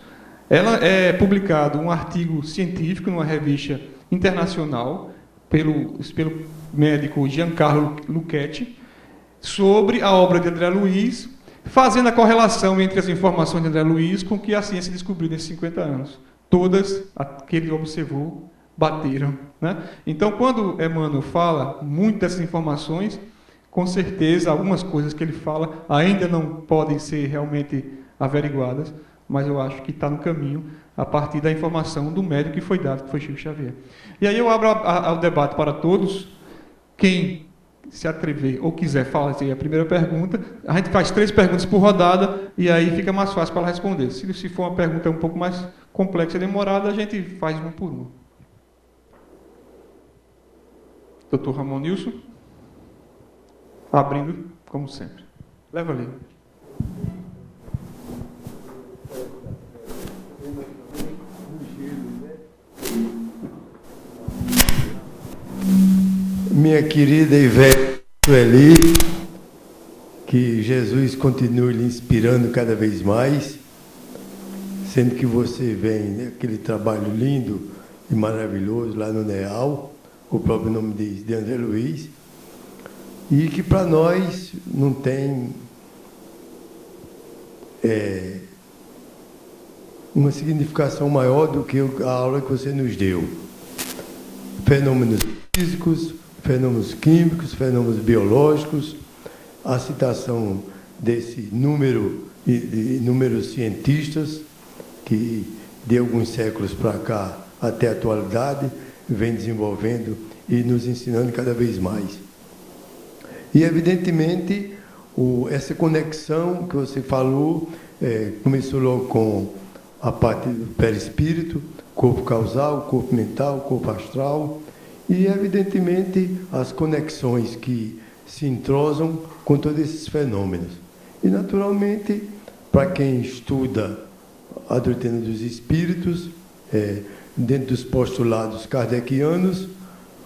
ela é publicado um artigo científico numa revista internacional pelo médico Giancarlo Lucchetti sobre a obra de André Luiz, fazendo a correlação entre as informações de André Luiz com o que a ciência descobriu nesses 50 anos. Todas, que ele observou, bateram. Né? Então, quando Emmanuel fala muito dessas informações, com certeza, algumas coisas que ele fala ainda não podem ser realmente averiguadas, mas eu acho que está no caminho a partir da informação do médico que foi dado, que foi Chico Xavier. E aí eu abro o debate para todos. Quem se atrever ou quiser fazer a primeira pergunta, a gente faz 3 perguntas por rodada e aí fica mais fácil para ela responder. Se for uma pergunta um pouco mais complexa e demorada, a gente faz uma por uma. Dr. Ramon Nilson, abrindo, como sempre. Leva ali. Minha querida e velha Sueli, que Jesus continue lhe inspirando cada vez mais, sendo que você vem aquele trabalho lindo e maravilhoso lá no NEAL, o próprio nome diz, de André Luiz, e que para nós não tem uma significação maior do que a aula que você nos deu. Fenômenos físicos, fenômenos químicos, fenômenos biológicos, a citação desse número de inúmeros cientistas que de alguns séculos para cá até a atualidade vem desenvolvendo e nos ensinando cada vez mais. E evidentemente essa conexão que você falou começou logo com a parte do perispírito, corpo causal, corpo mental, corpo astral, e, evidentemente, as conexões que se entrosam com todos esses fenômenos. E, naturalmente, para quem estuda a doutrina dos espíritos, dentro dos postulados kardecianos,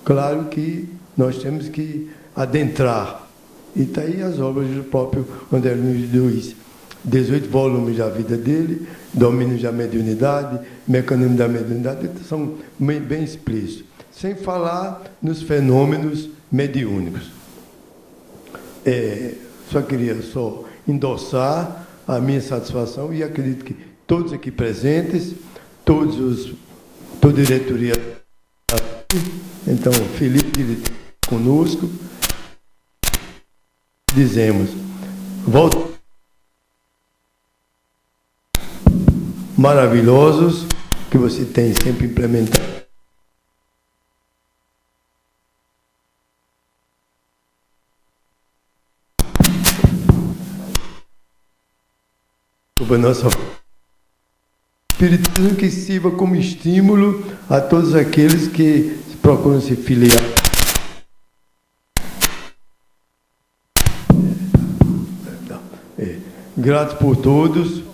claro que nós temos que adentrar. E está aí as obras do próprio André Luiz. 18 volumes da vida dele, Domínio da Mediunidade, Mecanismo da Mediunidade, são bem explícitos. Sem falar nos fenômenos mediúnicos. Só queria endossar a minha satisfação e acredito que todos aqui presentes, toda a diretoria, então, Felipe conosco, dizemos, volta maravilhosos que você tem sempre implementado. Sobre a nossa espiritismo que sirva como estímulo a todos aqueles que procuram se filiar. Grato por todos.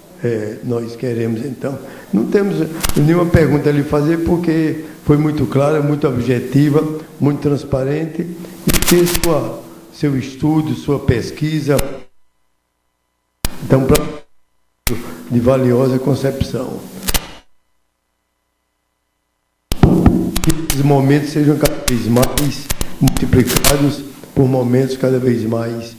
Nós queremos, então, não temos nenhuma pergunta a lhe fazer, porque foi muito clara, muito objetiva, muito transparente, e ter seu estudo, sua pesquisa, então, de valiosa concepção. Que esses momentos sejam cada vez mais multiplicados por momentos cada vez mais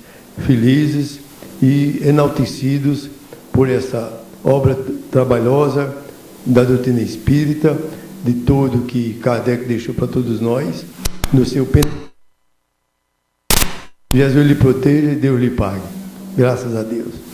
felizes e enaltecidos por essa obra trabalhosa da doutrina espírita, de tudo que Kardec deixou para todos nós, no seu pensamento. Jesus lhe proteja e Deus lhe pague. Graças a Deus.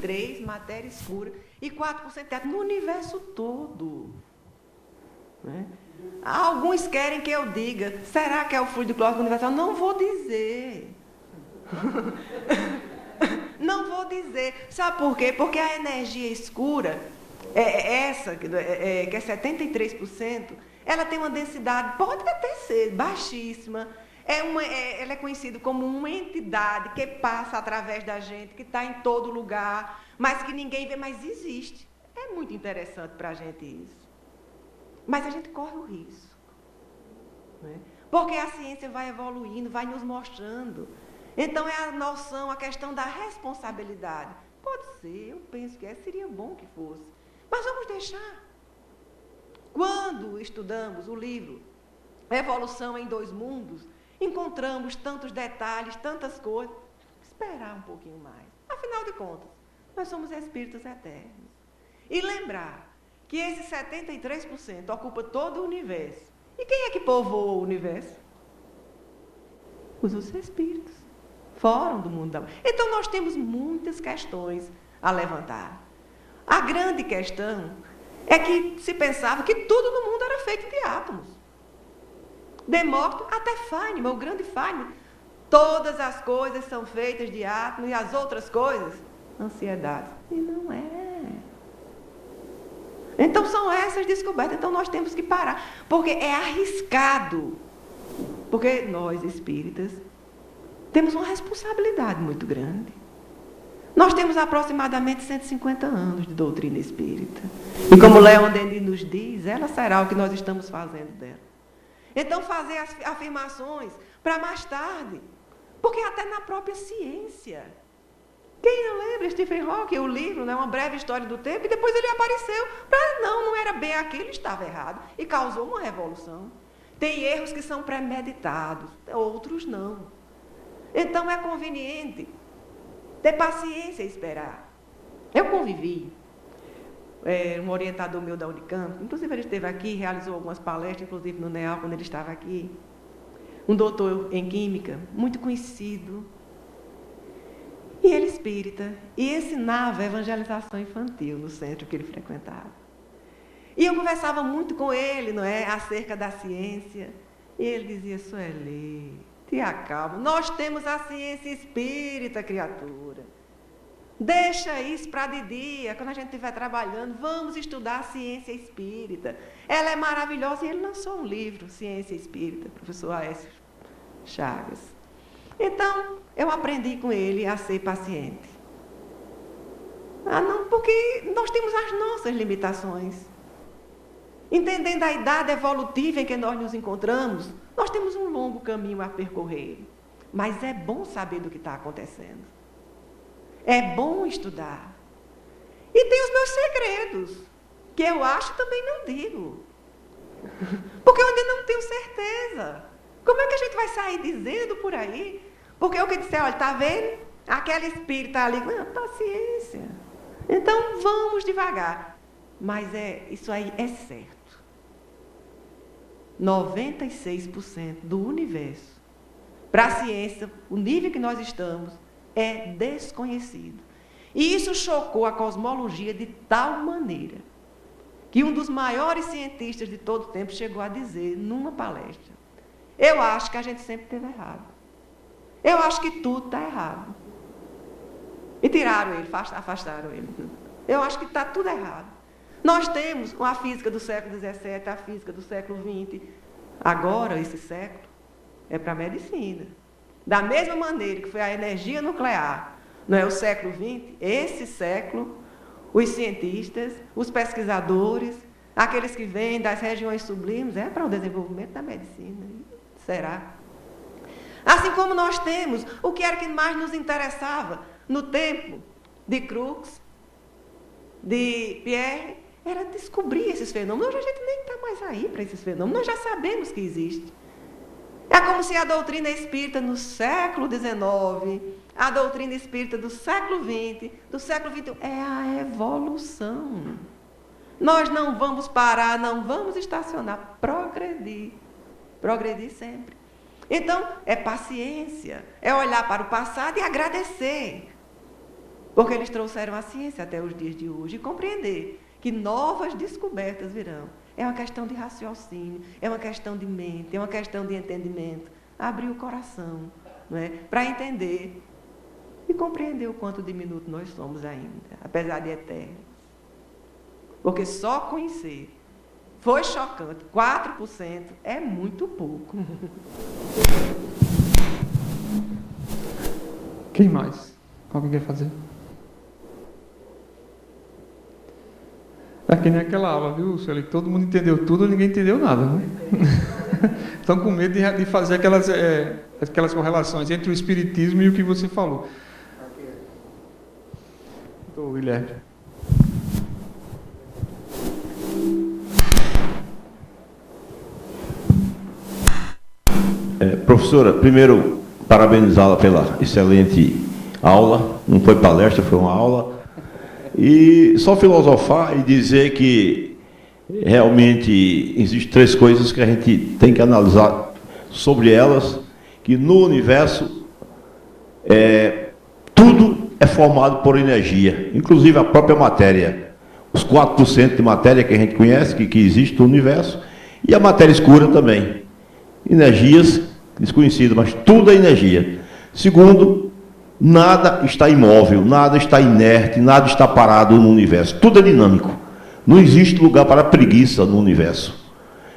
63% matéria escura e 4% teatro no universo todo. Né? Alguns querem que eu diga, será que é o fluido clórico universal? Não vou dizer. Não vou dizer. Sabe por quê? Porque a energia escura, essa, que é 73%, ela tem uma densidade, pode até ser baixíssima. Ela é conhecida como uma entidade que passa através da gente, que está em todo lugar, mas que ninguém vê, mas existe. É muito interessante para a gente isso. Mas a gente corre o risco. Né? Porque a ciência vai evoluindo, vai nos mostrando. Então, é a noção, a questão da responsabilidade. Pode ser, eu penso que seria bom que fosse. Mas vamos deixar. Quando estudamos o livro Evolução em Dois Mundos, encontramos tantos detalhes, tantas coisas. Esperar um pouquinho mais. Afinal de contas, nós somos espíritos eternos. E lembrar que esse 73% ocupa todo o universo. E quem é que povoa o universo? Os espíritos. Fora do mundo da... Então, nós temos muitas questões a levantar. A grande questão é que se pensava que tudo no mundo era feito de átomos. Demócrito, até Feynman, o grande Feynman, todas as coisas são feitas de átomos e as outras coisas, ansiedade. E não é. Então, são essas descobertas. Então, nós temos que parar, porque é arriscado. Porque nós, espíritas, temos uma responsabilidade muito grande. Nós temos aproximadamente 150 anos de doutrina espírita. E como Leon Denis nos diz, ela será o que nós estamos fazendo dela. Então, fazer as afirmações para mais tarde. Porque até na própria ciência. Quem não lembra Stephen Hawking, o livro, né, Uma Breve História do Tempo, e depois ele apareceu. Não era bem aquilo, estava errado. E causou uma revolução. Tem erros que são premeditados, outros não. Então, é conveniente ter paciência e esperar. Eu convivi, um orientador meu da Unicamp, inclusive ele esteve aqui, realizou algumas palestras, inclusive no NEAL, quando ele estava aqui. Um doutor em Química, muito conhecido. E ele espírita. E ensinava evangelização infantil no centro que ele frequentava. E eu conversava muito com ele, não é, acerca da ciência. E ele dizia, Sueli, te acalma. Nós temos a ciência espírita, criatura. Deixa isso para de dia, quando a gente estiver trabalhando, vamos estudar a ciência espírita. Ela é maravilhosa e ele lançou um livro, Ciência Espírita, professor Aécio Chagas. Então, eu aprendi com ele a ser paciente. Não, porque nós temos as nossas limitações. Entendendo a idade evolutiva em que nós nos encontramos, nós temos um longo caminho a percorrer. Mas é bom saber do que está acontecendo. É bom estudar. E tem os meus segredos, que eu acho e também não digo. Porque eu ainda não tenho certeza. Como é que a gente vai sair dizendo por aí? Porque eu que disse, olha, está vendo? Aquele espírito está ali. Não, paciência. Então, vamos devagar. Mas isso aí é certo. 96% do universo, para a ciência, o nível que nós estamos, é desconhecido. E isso chocou a cosmologia de tal maneira que um dos maiores cientistas de todo o tempo chegou a dizer, numa palestra, eu acho que a gente sempre esteve errado. Eu acho que tudo está errado. E tiraram ele, afastaram ele. Eu acho que está tudo errado. Nós temos a física do século XVII, a física do século XX. Agora, esse século, é para a medicina. Da mesma maneira que foi a energia nuclear, não é o século XX, esse século, os cientistas, os pesquisadores, aqueles que vêm das regiões sublimes, é para o desenvolvimento da medicina. Será? Assim como nós temos o que era que mais nos interessava no tempo de Crookes, de Pierre, era descobrir esses fenômenos. Hoje a gente nem está mais aí para esses fenômenos, nós já sabemos que existe. É como se a doutrina espírita no século XIX, a doutrina espírita do século XX, do século XXI, é a evolução. Nós não vamos parar, não vamos estacionar, progredir. Progredir sempre. Então, é paciência, é olhar para o passado e agradecer. Porque eles trouxeram a ciência até os dias de hoje e compreender que novas descobertas virão. É uma questão de raciocínio, é uma questão de mente, é uma questão de entendimento. Abrir o coração, não é? Para entender e compreender o quanto diminuto nós somos ainda, apesar de eterno. Porque só conhecer foi chocante. 4% é muito pouco. Quem mais? Alguém quer fazer? É que nem aquela aula, viu, Sueli? Todo mundo entendeu tudo, ninguém entendeu nada, né? Estão com medo de fazer aquelas correlações entre o espiritismo e o que você falou. Doutor Guilherme. Professora, primeiro, parabenizá-la pela excelente aula. Não foi palestra, foi uma aula. E só filosofar e dizer que realmente existem 3 coisas que a gente tem que analisar sobre elas, que no universo tudo é formado por energia, inclusive a própria matéria. Os 4% de matéria que a gente conhece, que existe no universo, e a matéria escura também. Energias desconhecidas, mas tudo é energia. Segundo, nada está imóvel, nada está inerte, nada está parado no universo. Tudo é dinâmico. Não existe lugar para preguiça no universo.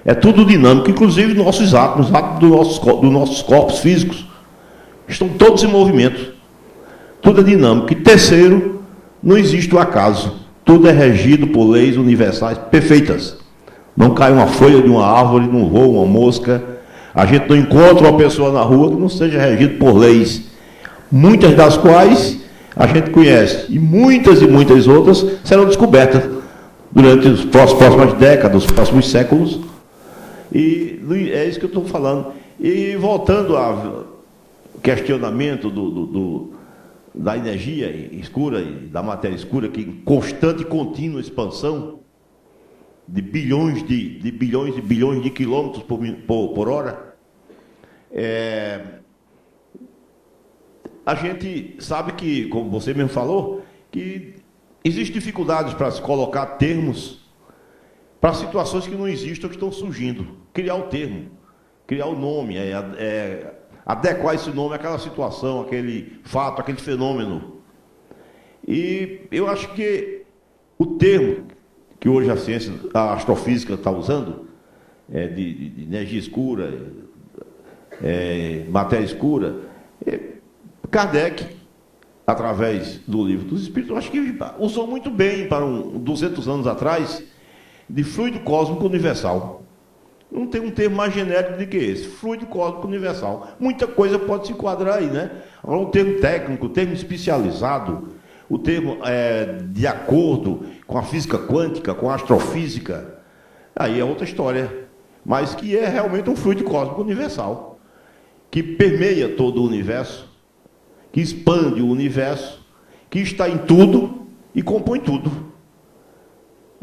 É tudo dinâmico, inclusive nossos átomos, os átomos dos nossos corpos físicos, estão todos em movimento. Tudo é dinâmico. E terceiro, não existe o acaso. Tudo é regido por leis universais perfeitas. Não cai uma folha de uma árvore, não voa uma mosca. A gente não encontra uma pessoa na rua que não seja regido por leis, muitas das quais a gente conhece, e muitas outras serão descobertas durante as próximas décadas, os próximos séculos. E é isso que eu estou falando. E voltando ao questionamento da energia escura e da matéria escura, que em constante e contínua expansão, de bilhões de quilômetros por hora, a gente sabe que, como você mesmo falou, que existem dificuldades para se colocar termos para situações que não existem ou que estão surgindo. Criar o termo, criar o nome, adequar esse nome àquela situação, aquele fato, aquele fenômeno. E eu acho que o termo que hoje a ciência, a astrofísica está usando, de energia escura, matéria escura, Kardec, através do Livro dos Espíritos, eu acho que usou muito bem para 200 anos atrás, de fluido cósmico universal. Não tem um termo mais genérico do que esse, fluido cósmico universal. Muita coisa pode se enquadrar aí, né? Agora, um termo técnico, um termo especializado, o termo de acordo com a física quântica, com a astrofísica, aí é outra história. Mas que é realmente um fluido cósmico universal, que permeia todo o universo, que expande o universo, que está em tudo e compõe tudo.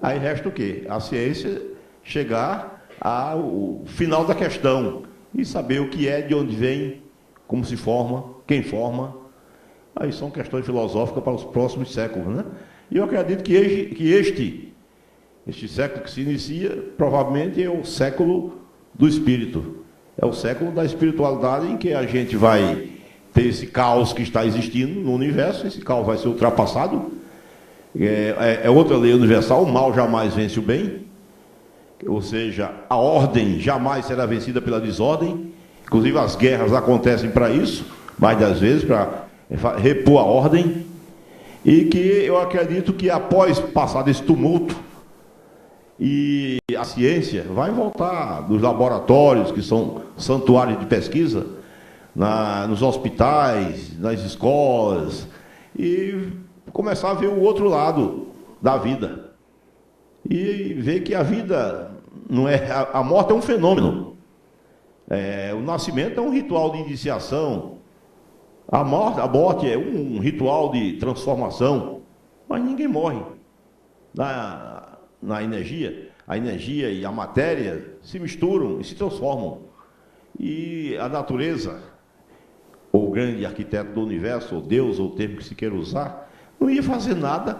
Aí resta o quê? A ciência chegar ao final da questão e saber o que é, de onde vem, como se forma, quem forma. Aí são questões filosóficas para os próximos séculos, né? E eu acredito que este século que se inicia, provavelmente é o século do espírito. É o século da espiritualidade, em que a gente vai ter esse caos que está existindo no universo. Esse caos vai ser ultrapassado. É outra lei universal: o mal jamais vence o bem. Ou seja, a ordem jamais será vencida pela desordem. Inclusive as guerras acontecem para isso, mais das vezes, para repor a ordem. E que eu acredito que após passar desse tumulto, e a ciência vai voltar dos laboratórios, que são santuários de pesquisa, nos hospitais, nas escolas, e começar a ver o outro lado da vida. E ver que a vida não é... A morte é um fenômeno. O nascimento é um ritual de iniciação. A morte é um ritual de transformação. Mas ninguém morre. Na energia, a energia e a matéria se misturam e se transformam. E a natureza, ou o grande arquiteto do universo, ou Deus, ou o termo que se queira usar, não ia fazer nada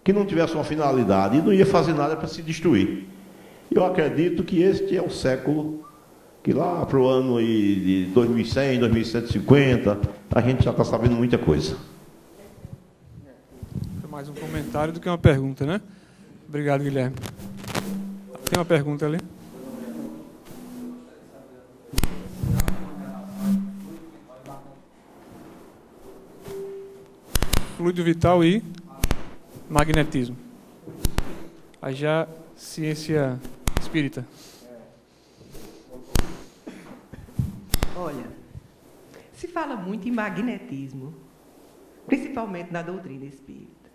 que não tivesse uma finalidade, e não ia fazer nada para se destruir. Eu acredito que este é o século que lá para o ano de 2100, 2150, a gente já está sabendo muita coisa. É mais um comentário do que uma pergunta, né? Obrigado, Guilherme. Tem uma pergunta ali? Fluido vital e magnetismo. Aí já ciência espírita. Olha, se fala muito em magnetismo, principalmente na doutrina espírita.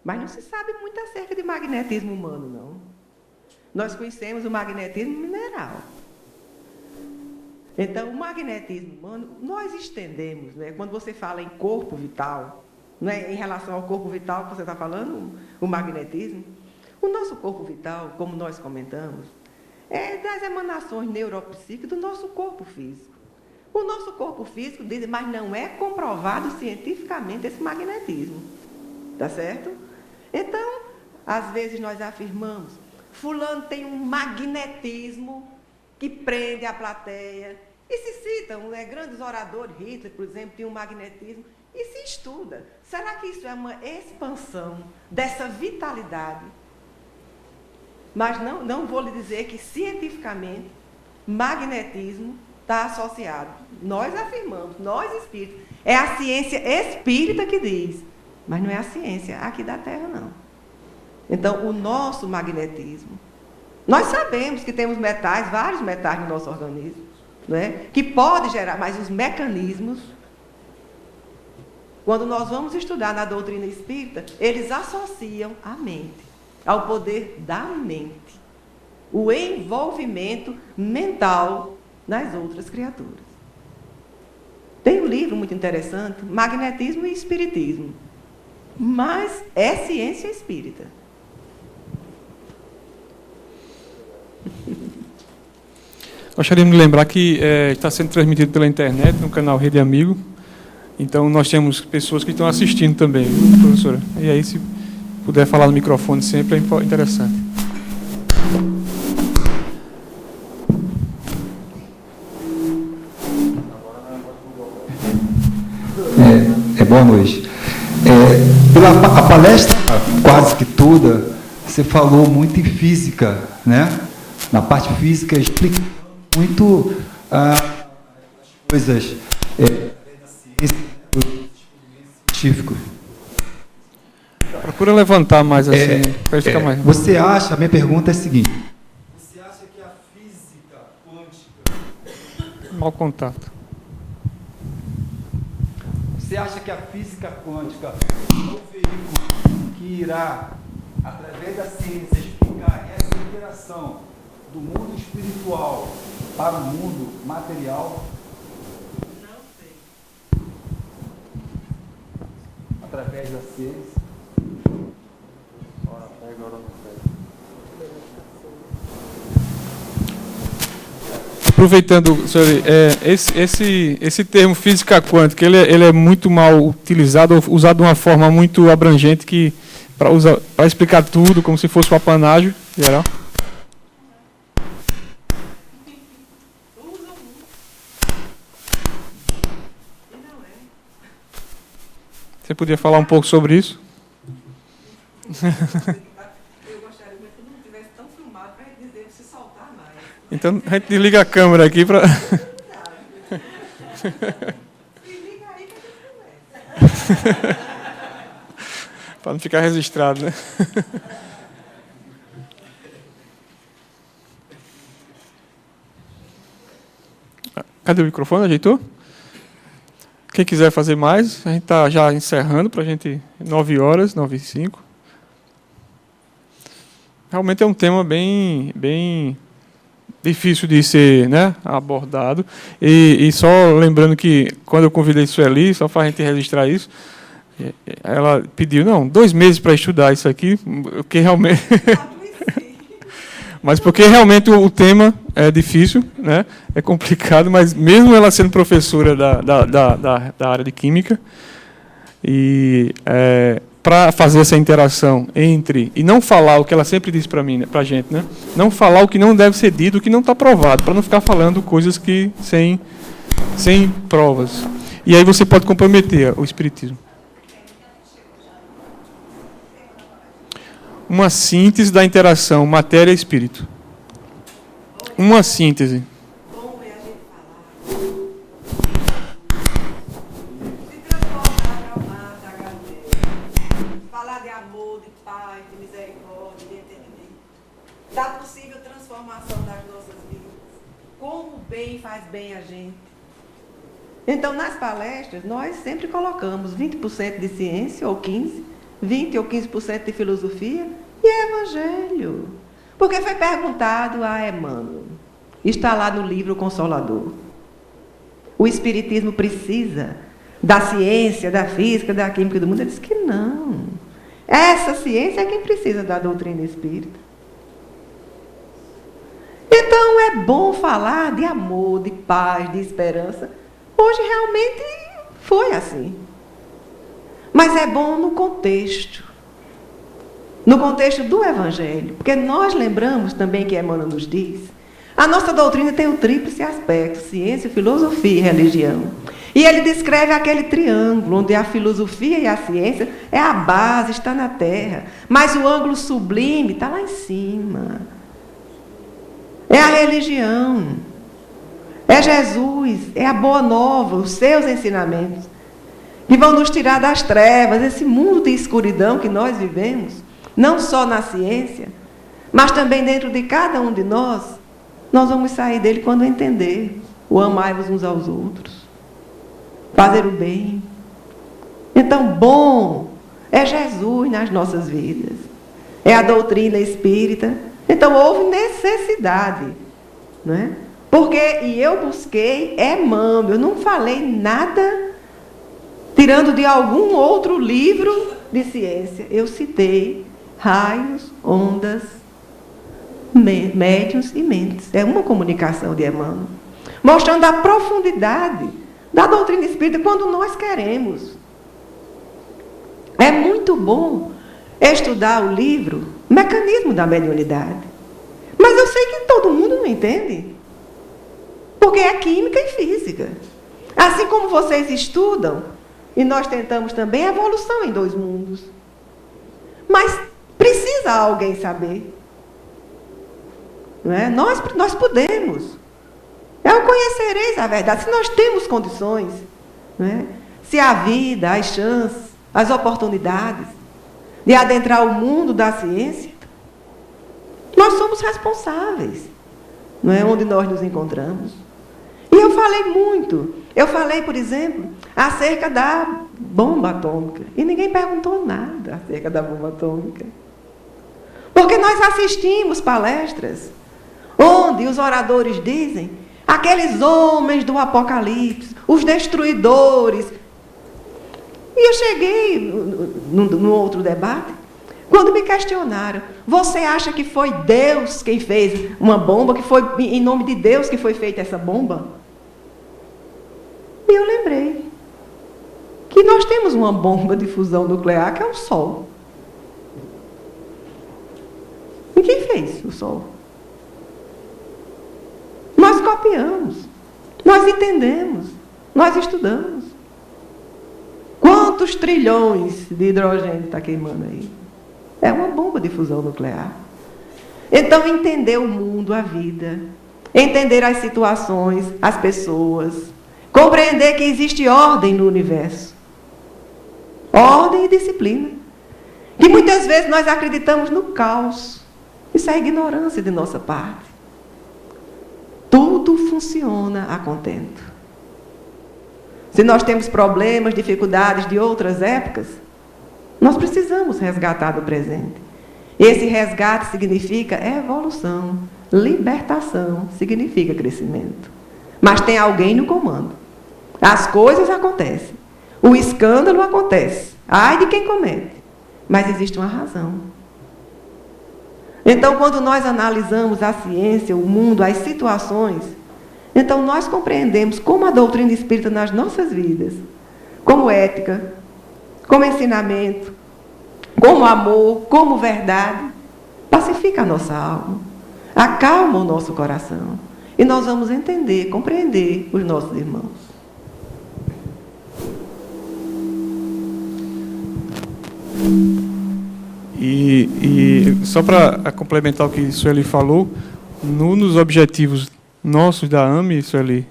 Mas não se sabe muito acerca de magnetismo humano, não. Nós conhecemos o magnetismo mineral. Então, o magnetismo humano, nós estendemos, né? Quando você fala em corpo vital, né? Em relação ao corpo vital que você está falando, o magnetismo, o nosso corpo vital, como nós comentamos, é das emanações neuropsíquicas do nosso corpo físico. O nosso corpo físico diz, mas não é comprovado cientificamente esse magnetismo. Tá certo? Então, às vezes nós afirmamos, fulano tem um magnetismo que prende a plateia. E se citam, né, grandes oradores, Hitler, por exemplo, tem um magnetismo. E se estuda. Será que isso é uma expansão dessa vitalidade? Mas não vou lhe dizer que, cientificamente, magnetismo está associado. Nós afirmamos, nós espíritos. É a ciência espírita que diz, mas não é a ciência aqui da Terra, não. Então, o nosso magnetismo, nós sabemos que temos metais, vários metais no nosso organismo, né, que pode gerar, mas os mecanismos, quando nós vamos estudar na doutrina espírita, eles associam a mente, ao poder da mente, o envolvimento mental nas outras criaturas. Tem um livro muito interessante, Magnetismo e Espiritismo, mas é ciência espírita. Gostaria de lembrar que está sendo transmitido pela internet, no canal Rede Amigo. Então, nós temos pessoas que estão assistindo também, viu, professora? E aí, se puder falar no microfone sempre, é interessante. Boa noite. Pela palestra quase que toda, você falou muito em física, né? Na parte física, explica muito as coisas da ciência, científicos. Procura levantar mais assim, para ficar mais. Você acha, a minha pergunta é a seguinte: você acha que a física quântica... Mau contato. Você acha que a física quântica é um veículo que irá, através da ciência, explicar essa interação do mundo espiritual para o mundo material? Não sei. Através da ciência? Aproveitando, senhor, esse termo física quântica, ele é muito mal utilizado, usado de uma forma muito abrangente, que para explicar tudo, como se fosse um apanágio geral. Você podia falar um pouco sobre isso? Então, a gente desliga a câmera aqui para... para não ficar registrado, né? Cadê o microfone? Ajeitou? Quem quiser fazer mais, a gente está já encerrando para a gente... 9h, 9h05. Realmente é um tema bem difícil de ser, né, abordado. E só lembrando que, quando eu convidei Sueli, só para a gente registrar isso, ela pediu, 2 meses para estudar isso aqui, porque realmente... Mas porque realmente o tema é difícil, né, é complicado, mas mesmo ela sendo professora da área de Química, E para fazer essa interação entre... E não falar o que ela sempre diz para mim, para a gente, né? Não falar o que não deve ser dito, o que não está provado, para não ficar falando coisas que sem provas. E aí você pode comprometer o espiritismo. Uma síntese da interação matéria e espírito. Uma síntese. Bom é a gente falar. Se transformar, acalmar, dar grandeza. Falar de amor, de paz, de misericórdia, de entendimento. Da possível transformação das nossas vidas. Como o bem faz bem a gente. Então, nas palestras, nós sempre colocamos 20% de ciência, ou 15%, 20% ou 15% de filosofia e evangelho. Porque foi perguntado a Emmanuel. Está lá no livro Consolador. O espiritismo precisa da ciência, da física, da química do mundo? Ele disse que não. Essa ciência é quem precisa da doutrina espírita. Então, é bom falar de amor, de paz, de esperança. Hoje realmente foi assim. Mas é bom no contexto do Evangelho. Porque nós lembramos também que Emmanuel nos diz, a nossa doutrina tem o tríplice aspecto, ciência, filosofia e religião. E ele descreve aquele triângulo, onde a filosofia e a ciência é a base, está na terra. Mas o ângulo sublime está lá em cima. É a religião. É Jesus, é a boa nova, os seus ensinamentos, que vão nos tirar das trevas, esse mundo de escuridão que nós vivemos, não só na ciência, mas também dentro de cada um de nós. Nós vamos sair dele quando entender o amai-vos uns aos outros, fazer o bem. Então, bom é Jesus nas nossas vidas, é a doutrina espírita. Então, houve necessidade, não é? Porque, e eu busquei Emmanuel, eu não falei nada tirando de algum outro livro de ciência. Eu citei raios, ondas, médiuns e mentes. É uma comunicação de Emmanuel, mostrando a profundidade da doutrina espírita quando nós queremos. É muito bom estudar o livro Mecanismo da Mediunidade. Mas eu sei que todo mundo não entende. Porque é química e física. Assim como vocês estudam, e nós tentamos também, a evolução em 2 mundos. Mas precisa alguém saber. Não é? Nós podemos. Eu conhecereis a verdade, se nós temos condições. Não é? Se a vida, as chances, as oportunidades de adentrar o mundo da ciência, nós somos responsáveis. Não é? Onde nós nos encontramos. E eu falei muito. Eu falei, por exemplo, acerca da bomba atômica. E ninguém perguntou nada acerca da bomba atômica. Porque nós assistimos palestras onde os oradores dizem aqueles homens do Apocalipse, os destruidores. E eu cheguei no outro debate, quando me questionaram, você acha que foi Deus quem fez uma bomba, que foi em nome de Deus que foi feita essa bomba? E eu lembrei que nós temos uma bomba de fusão nuclear, que é o Sol. E quem fez o Sol? Nós copiamos, nós entendemos, nós estudamos. Quantos trilhões de hidrogênio está queimando aí? É uma bomba de fusão nuclear. Então, entender o mundo, a vida, entender as situações, as pessoas, compreender que existe ordem no universo. Ordem e disciplina. Que muitas vezes nós acreditamos no caos. Isso é ignorância de nossa parte. Tudo funciona a contento. Se nós temos problemas, dificuldades de outras épocas, nós precisamos resgatar do presente. Esse resgate significa evolução. Libertação significa crescimento. Mas tem alguém no comando. As coisas acontecem. O escândalo acontece. Ai de quem comete. Mas existe uma razão. Então, quando nós analisamos a ciência, o mundo, as situações, então nós compreendemos como a doutrina espírita nas nossas vidas, como ética, como ensinamento, como amor, como verdade, pacifica a nossa alma, acalma o nosso coração. E nós vamos entender, compreender os nossos irmãos. E só para complementar o que Sueli falou, nos objetivos nossos da AME, Sueli,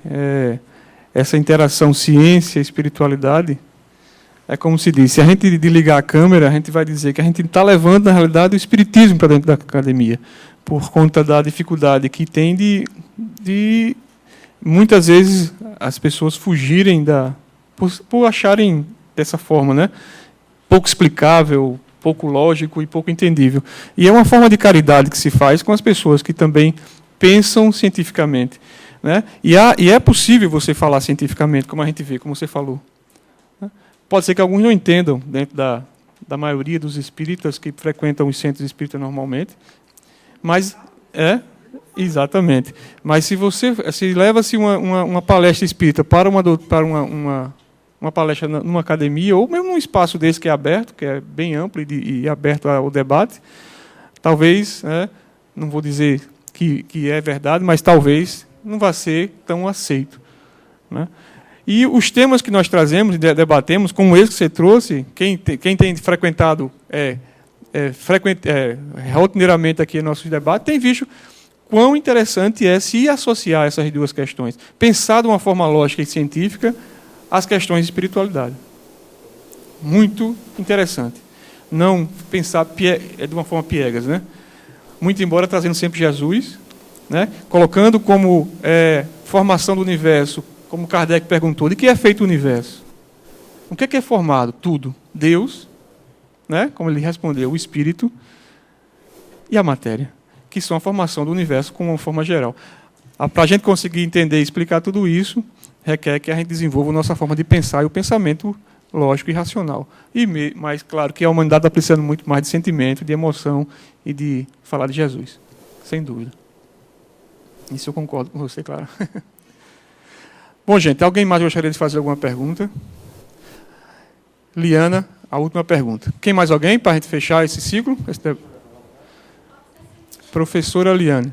essa interação ciência e espiritualidade, é como se diz, se a gente desligar a câmera, a gente vai dizer que a gente está levando, na realidade, o espiritismo para dentro da academia, por conta da dificuldade que tem de muitas vezes, as pessoas fugirem por acharem dessa forma, né? Pouco explicável, pouco lógico e pouco entendível. E é uma forma de caridade que se faz com as pessoas que também pensam cientificamente, né? E é possível você falar cientificamente, como a gente vê, como você falou. Pode ser que alguns não entendam, dentro da maioria dos espíritas que frequentam os centros espíritas normalmente, mas exatamente. Mas se leva-se uma palestra espírita para uma palestra numa academia, ou mesmo num espaço desse que é aberto, que é bem amplo e aberto ao debate, talvez, não vou dizer que é verdade, mas talvez não vá ser tão aceito, né? E os temas que nós trazemos e debatemos, como esse que você trouxe, quem tem frequentado rotineiramente aqui nossos debates, tem visto quão interessante é se associar essas duas questões. Pensar de uma forma lógica e científica as questões de espiritualidade. Muito interessante. Não pensar de uma forma piegas, né? Muito embora trazendo sempre Jesus, né? Colocando como formação do universo, como Kardec perguntou, de que é feito o universo? O que é formado? Tudo. Deus, né? Como ele respondeu, o Espírito e a matéria, que são a formação do universo como uma forma geral. Para a gente conseguir entender e explicar tudo isso, requer que a gente desenvolva a nossa forma de pensar e o pensamento lógico e racional. Mas, claro, que a humanidade está precisando muito mais de sentimento, de emoção e de falar de Jesus. Sem dúvida. Isso eu concordo com você, claro. Bom, gente, alguém mais gostaria de fazer alguma pergunta? Liana, a última pergunta. Quem mais alguém, para a gente fechar esse ciclo? Professora Liane.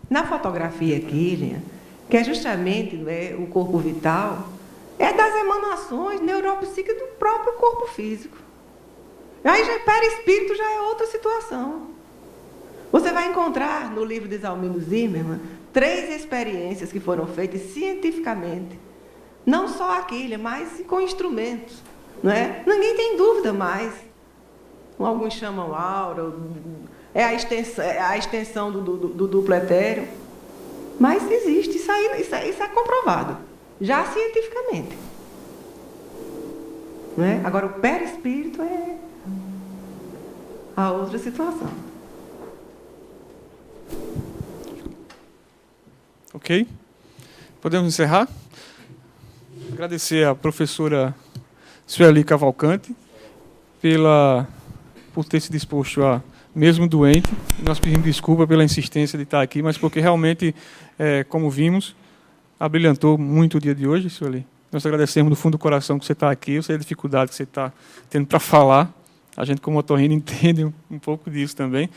Na fotografia aqui, Lilian, que é justamente o corpo vital, é das emanações neuropsíquicas do próprio corpo físico. Aí perispírito já é outra situação. Você vai encontrar no livro de Zalmino Zimmermann 3 experiências que foram feitas cientificamente. Não só aqui, mas com instrumentos. Não é? Ninguém tem dúvida mais. Alguns chamam aura, é a extensão do duplo etéreo. Mas existe, isso é comprovado, já cientificamente. Não é? Agora, o perispírito é a outra situação. Ok? Podemos encerrar? Agradecer à professora Sueli Cavalcante por ter se disposto a, mesmo doente, nós pedimos desculpa pela insistência de estar aqui, mas porque realmente, como vimos, abrilhantou muito o dia de hoje, Sueli. Nós agradecemos do fundo do coração que você está aqui, eu sei a dificuldade que você está tendo para falar. A gente, como otorrino, entende um pouco disso também.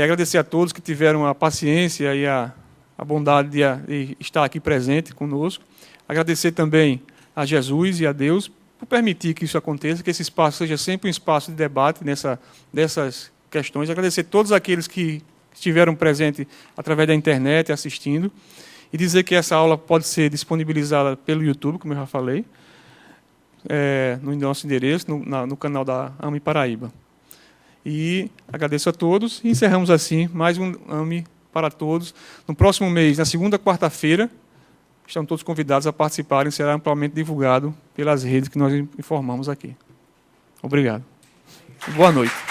Agradecer a todos que tiveram a paciência e a bondade de estar aqui presente conosco. Agradecer também a Jesus e a Deus por permitir que isso aconteça, que esse espaço seja sempre um espaço de debate dessas questões. Agradecer a todos aqueles que estiveram presentes através da internet assistindo, e dizer que essa aula pode ser disponibilizada pelo YouTube, como eu já falei, no nosso endereço, no canal da AME Paraíba. E agradeço a todos e encerramos assim mais um AME para todos. No próximo mês, na segunda quarta-feira, estão todos convidados a participarem, será amplamente divulgado pelas redes que nós informamos aqui. Obrigado. Boa noite.